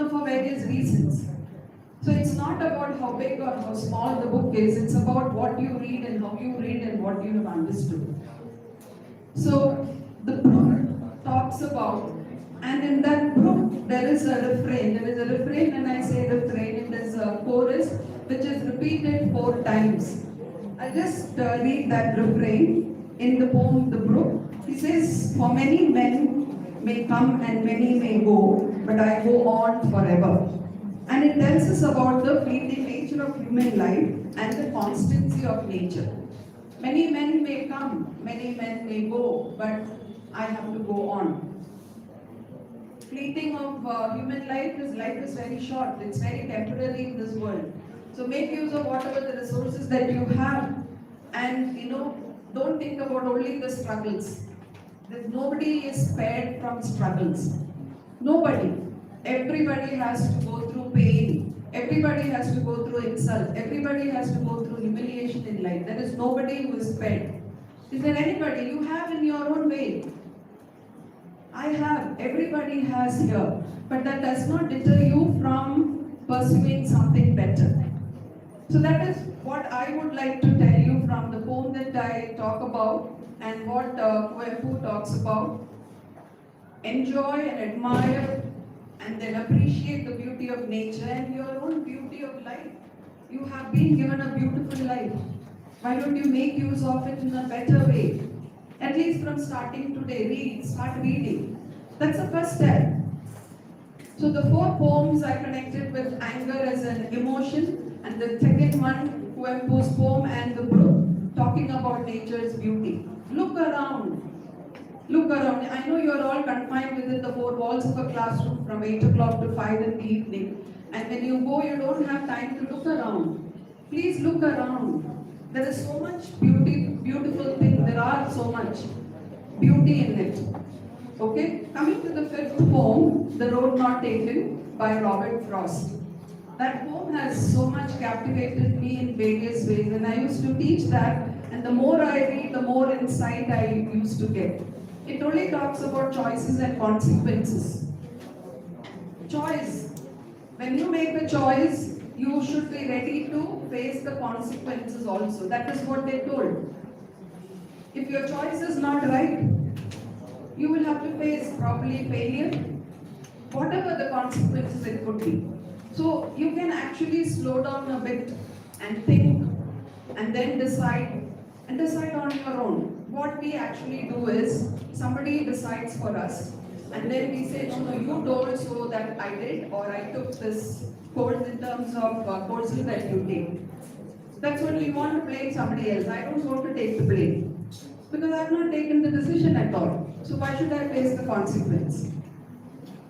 for various reasons. So it's not about how big or how small the book is, it's about what you read and how you read and what you have understood. So the book talks about, and in that book there is a refrain. There is a refrain, and I say refrain, it is a chorus which is repeated 4 times. I'll just read that refrain in the poem The Brook. He says, for many men may come and many may go, but I go on forever. And it tells us about the fleeting nature of human life and the constancy of nature. Many men may come, many men may go, but I have to go on. Fleeting of human life is very short. It's very temporary in this world. So make use of whatever the resources that you have, and don't think about only the struggles. Nobody is spared from struggles. Nobody. Everybody has to go through pain. Everybody has to go through insult. Everybody has to go through humiliation in life. There is nobody who is spared. Is there anybody? You have in your own way. I have. Everybody has here. But that does not deter you from pursuing something better. So that is what I would like to tell you from the poem that I talk about and what Kuempu talks about. Enjoy and admire and then appreciate the beauty of nature and your own beauty of life. You have been given a beautiful life. Why don't you make use of it in a better way? At least from starting today, start reading. That's the first step. So the 4 poems I connected with anger as an emotion, and the second one Kuempu's poem and the brook, talking about nature's beauty. Look around. Look around. I know you are all confined within the four walls of a classroom from 8 o'clock to 5 in the evening. And when you go, you don't have time to look around. Please look around. There is so much beautiful thing. There are so much beauty in it. Okay? Coming to the fifth poem, The Road Not Taken by Robert Frost. That poem has so much captivated me in various ways, and I used to teach that, and the more I read, the more insight I used to get. It only talks about choices and consequences. Choice. When you make a choice, you should be ready to face the consequences also. That is what they told. If your choice is not right, you will have to face probably failure, whatever the consequences it could be. So you can actually slow down a bit and think and then decide on your own. What we actually do is somebody decides for us and then we say, no, you told so that I did, or I took this course in terms of courses that you take. That's when we want to blame somebody else. I don't want to take the blame because I've not taken the decision at all. So why should I face the consequence?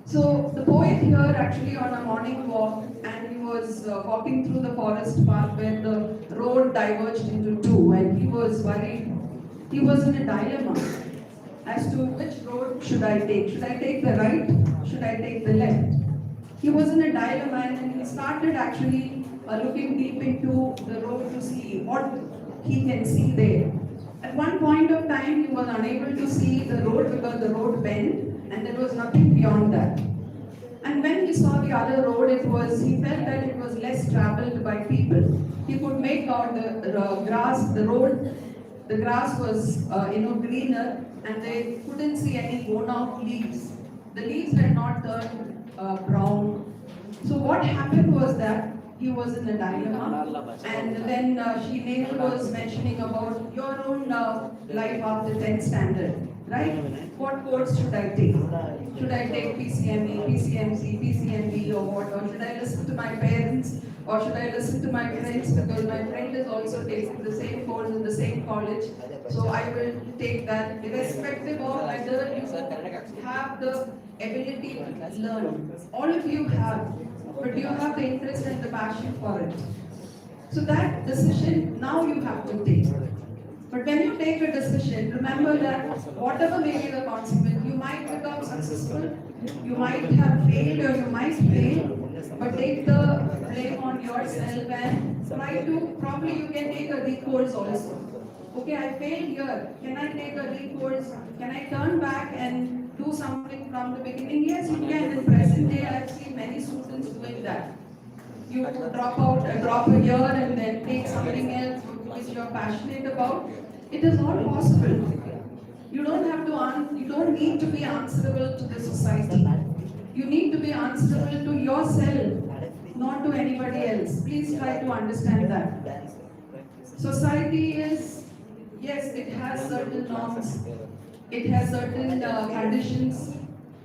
So the poet here actually on a morning walk, and he was walking through the forest path where the road diverged into two, and he was worried. He was in a dilemma as to which road should I take. Should I take the right? Should I take the left? He was in a dilemma, and he started actually looking deep into the road to see what he can see there. At one point of time, he was unable to see the road because the road bent and there was nothing beyond that. And when he saw the other road, he felt that it was less traveled by people. He could make out the grass was greener, and they couldn't see any worn out leaves. The leaves had not turned brown. So what happened was that he was in a dilemma, and then Shinel was mentioning about your own life after 10th standard, right? What course should I take? Should I take PCME, PCMC, PCMB, or what? Or should I listen to my parents, or should I listen to my friends, because my friend is also taking the same course in the same college, so I will take that, irrespective of whether you have the ability to learn. All of you have, but you have the interest and the passion for it. So that decision now you have to take. But when you take a decision, remember that whatever may be the consequence, you might become successful, you might have failed, or you might fail, but take the blame on yourself and try to, probably you can take a recourse also. Okay, I failed here, can I take a recourse? Can I turn back and do something from the beginning? Yes, you can. In present day, I have seen many students doing that. You drop a year and then take something else which you are passionate about. It is all possible. You don't need to be answerable to the society. You need to be answerable to yourself, not to anybody else. Please try to understand that. Society is, yes, it has certain norms. It has certain conditions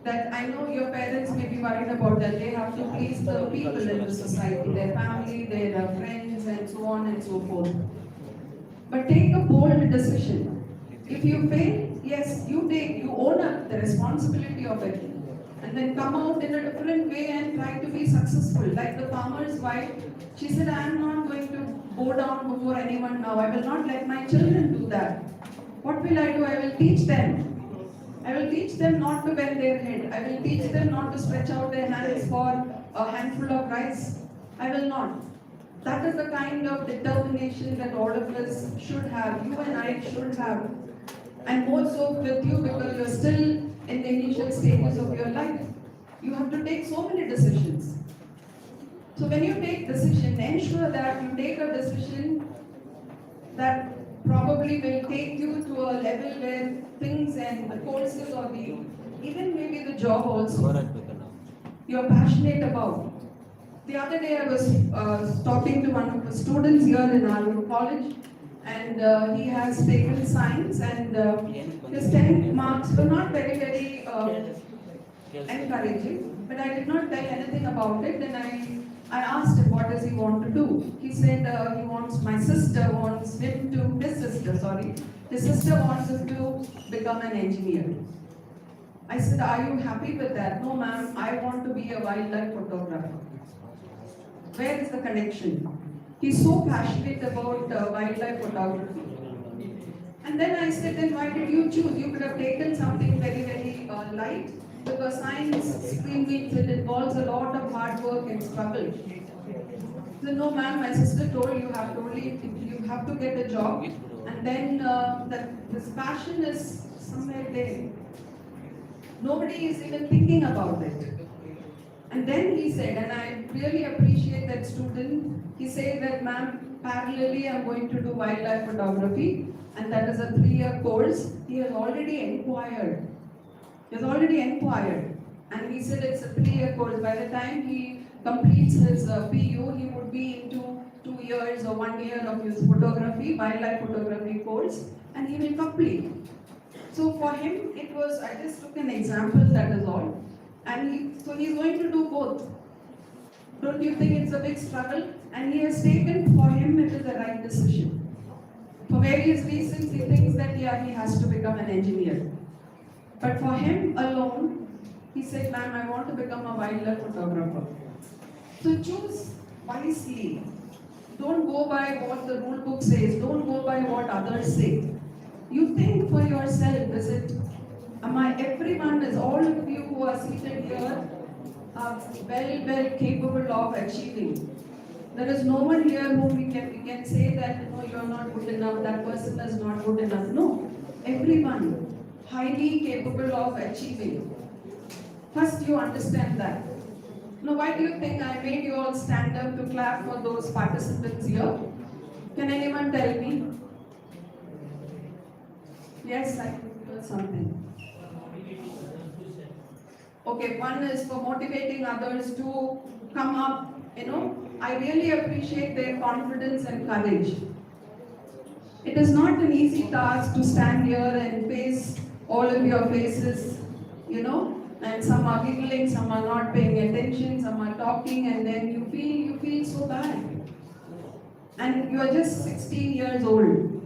that I know your parents may be worried about, that they have to please the people in the society, their family, their friends, and so on and so forth. But take a bold decision. If you fail, yes, you own up the responsibility of it. And then come out in a different way and try to be successful. Like the farmer's wife, she said, I am not going to go down before anyone now. I will not let my children do that. What will I do? I will teach them. I will teach them not to bend their head. I will teach them not to stretch out their hands for a handful of rice. I will not. That is the kind of determination that all of us should have. You and I should have. And more so with you, because you're still in the initial stages of your life. You have to take so many decisions. So when you take decision, ensure that you take a decision that probably will take you to a level where things and the courses or even maybe the job also, you're passionate about. The other day I was talking to one of the students here in our college, and he has taken science, and his 10 marks were not very encouraging, but I did not tell anything about it, and I I asked him what does he want to do. He said my sister wants him to, his sister wants him to become an engineer. I said, are you happy with that? No ma'am, I want to be a wildlife photographer. Where is the connection? He's so passionate about wildlife photography. And then I said, then why did you choose? You could have taken something very light, because science stream means it involves a lot of hard work and struggle. So no ma'am, my sister told you have to get a job, and then this passion is somewhere there. Nobody is even thinking about it. And then he said, and I really appreciate that student, he said that ma'am, parallelly I'm going to do wildlife photography, and that is a 3-year course. He has already inquired. And he said it's a 3-year course. By the time he completes his PU, he would be into 2 years or 1 year of his wildlife photography course, and he will complete. So for him, it was, I just took an example, that is all. And so he's going to do both. Don't you think it's a big struggle? And he has taken, for him, it is the right decision. For various reasons, he thinks that, he has to become an engineer. But for him alone, he said, ma'am, I want to become a wildlife photographer. So choose wisely. Don't go by what the rule book says. Don't go by what others say. You think for yourself, is it, all of you who are seated here are well capable of achieving. There is no one here whom we can say that, no, you are not good enough, that person is not good enough. No, everyone highly capable of achieving. First you understand that. Now why do you think I made you all stand up to clap for those participants here? Can anyone tell me? Yes, I can do something. Okay, one is for motivating others to come up, I really appreciate their confidence and courage. It is not an easy task to stand here and face all of your faces, and some are giggling, some are not paying attention, some are talking, and then you feel so bad. And you are just 16 years old,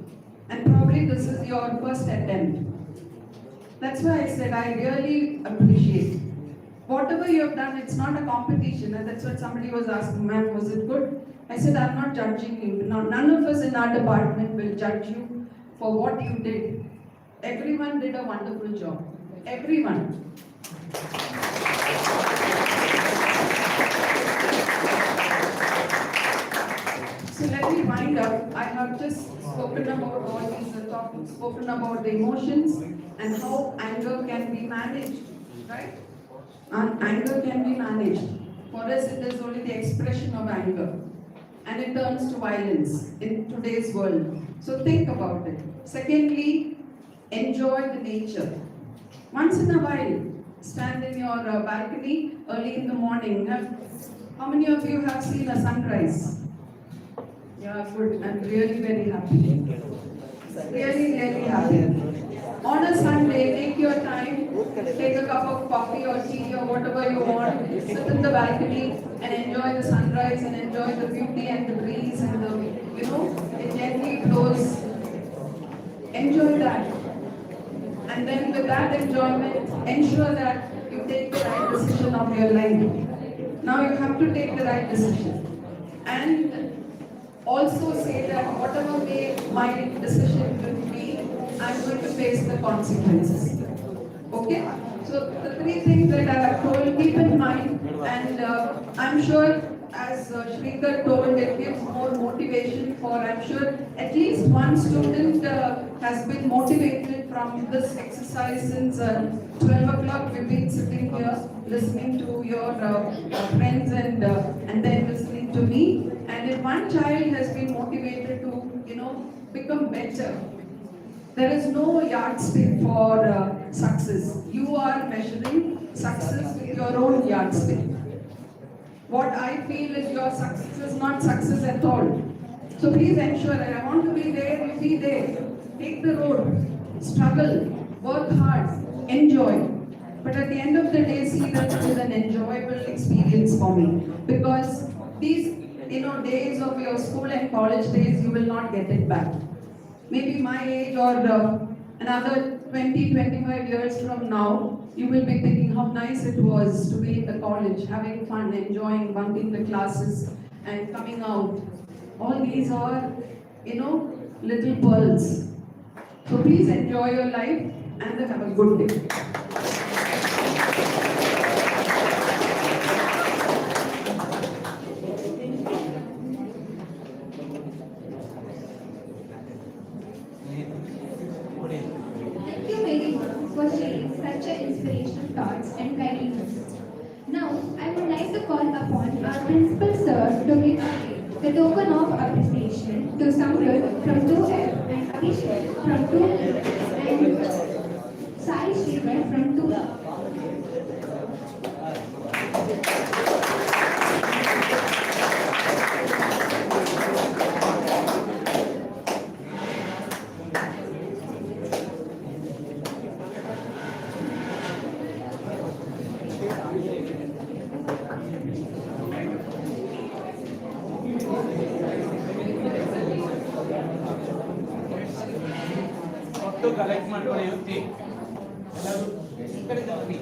and probably this is your first attempt. That's why I said I really appreciate. Whatever you have done, it's not a competition, and that's what somebody was asking, ma'am, was it good? I said, I'm not judging you. Now, none of us in our department will judge you for what you did. Everyone did a wonderful job. Everyone. So let me wind up. I have just spoken about all these topics, spoken about the emotions and how anger can be managed, right? And anger can be managed. For us, it is only the expression of anger, and it turns to violence in today's world. So think about it. Secondly, enjoy the nature. Once in a while, stand in your balcony early in the morning. How many of you have seen a sunrise? Yeah, good. I'm really very happy. Really happy. On a Sunday, take your time, take a cup of coffee or tea or whatever you want, sit in the balcony and enjoy the sunrise and enjoy the beauty and the breeze and it gently blows. Enjoy that. And then with that enjoyment, ensure that you take the right decision of your life. Now you have to take the right decision. And also say that whatever may my decision will be, I'm going to face the consequences. Okay? So the 3 things that I have told, keep in mind, and I'm sure, as Shrikar told, it gives more motivation for, I'm sure, at least one student has been motivated from this exercise since 12 o'clock. We've been sitting here listening to your friends and then listening to me. And if one child has been motivated to, become better, there is no yardstick for success. You are measuring success with your own yardstick. What I feel is your success is not success at all. So please ensure that I want to be there, you be there. Take the road, struggle, work hard, enjoy. But at the end of the day, see that it is an enjoyable experience for me. Because these days of your school and college days, you will not get it back. Maybe my age or another 20, 25 years from now, you will be thinking how nice it was to be in the college, having fun, enjoying, bunking the classes and coming out. All these are, little pearls. So please enjoy your life and have a good day. Thank you very much for sharing such an inspirational thoughts and guiding us. Now, I would like to call upon our principal sir to give the token of appreciation to Samrud from 2F and Abhishek from 2E and Sai Srivan from 2E. Collect ಮಾಡ್ಕೊಂಡು ಇರ್ತೀವಿ ಎಲ್ಲರೂ ಈ ಕಡೆ ಬನ್ನಿ.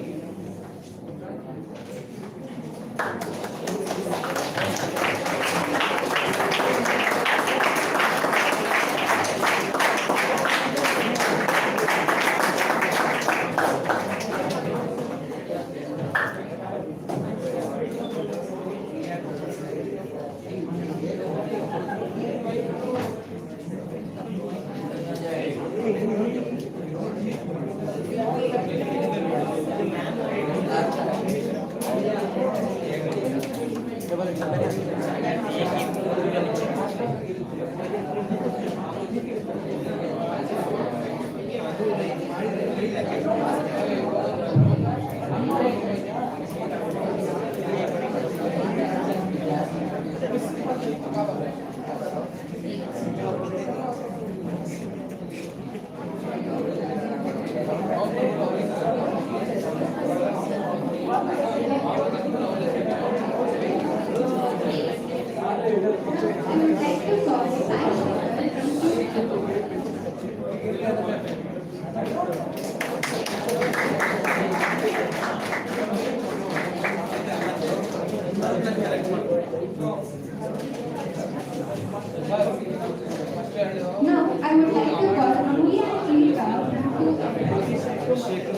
Now, I would like to call Amelia and Erika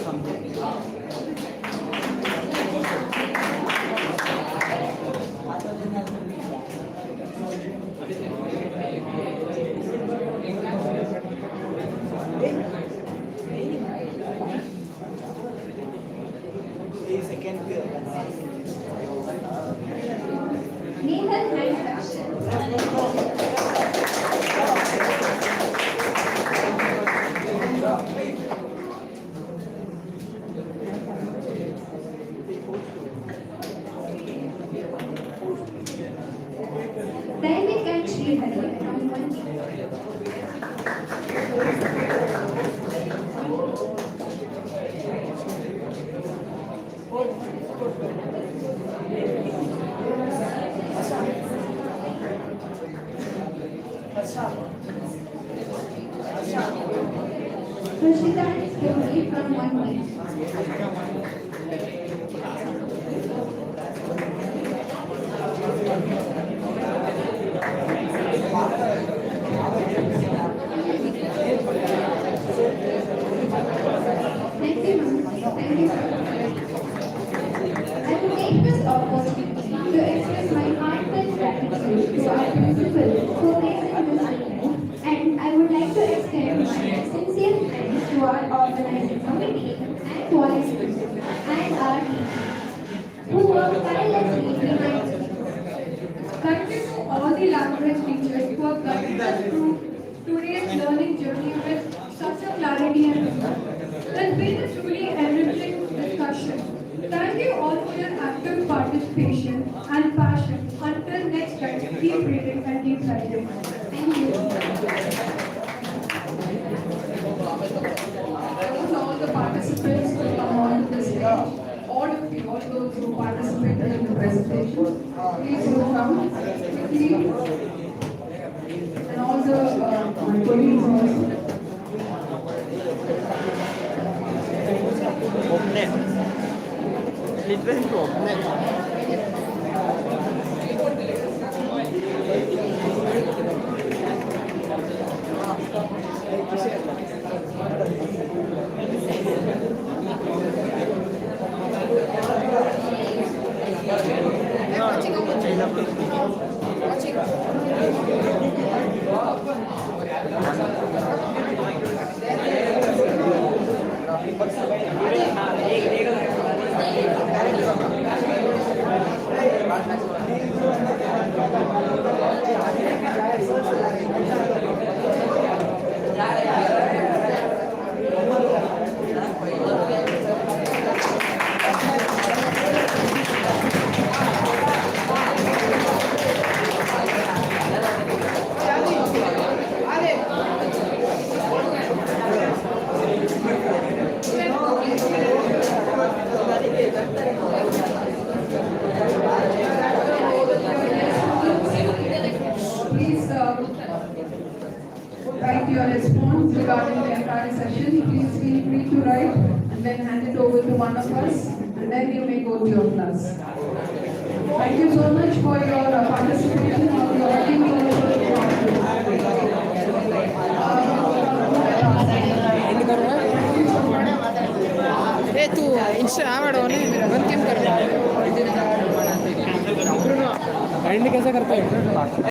from 2F. Nathan and Dakshin. David and Srihari from 1B. Rashida and Stoli from 1B. Thank you, ma'am. Thank you, sir. I will take this opportunity to express my heartfelt gratitude to our principal for placing this event, and I would like to extend my sincere thanks to our organizing committee and volunteers and our team who work tirelessly behind the scenes. Thank you to all the language teachers who have guided us through today's learning journey with such a clarity and wisdom. It's been a truly enriching discussion. Thank you all for your active participation and passion. Until next time, keep reading and keep writing. Thank you. Those are all the participants who come on to the stage. All of you all those who participated in the presentation. Please do come quickly. And all the my colleagues also. Please write your response regarding the entire session. Please feel free to write and then hand it over to one of us, and then you may go to your class. Thank you so much for your participation. तू Insta बंद cam कर कैसे करता है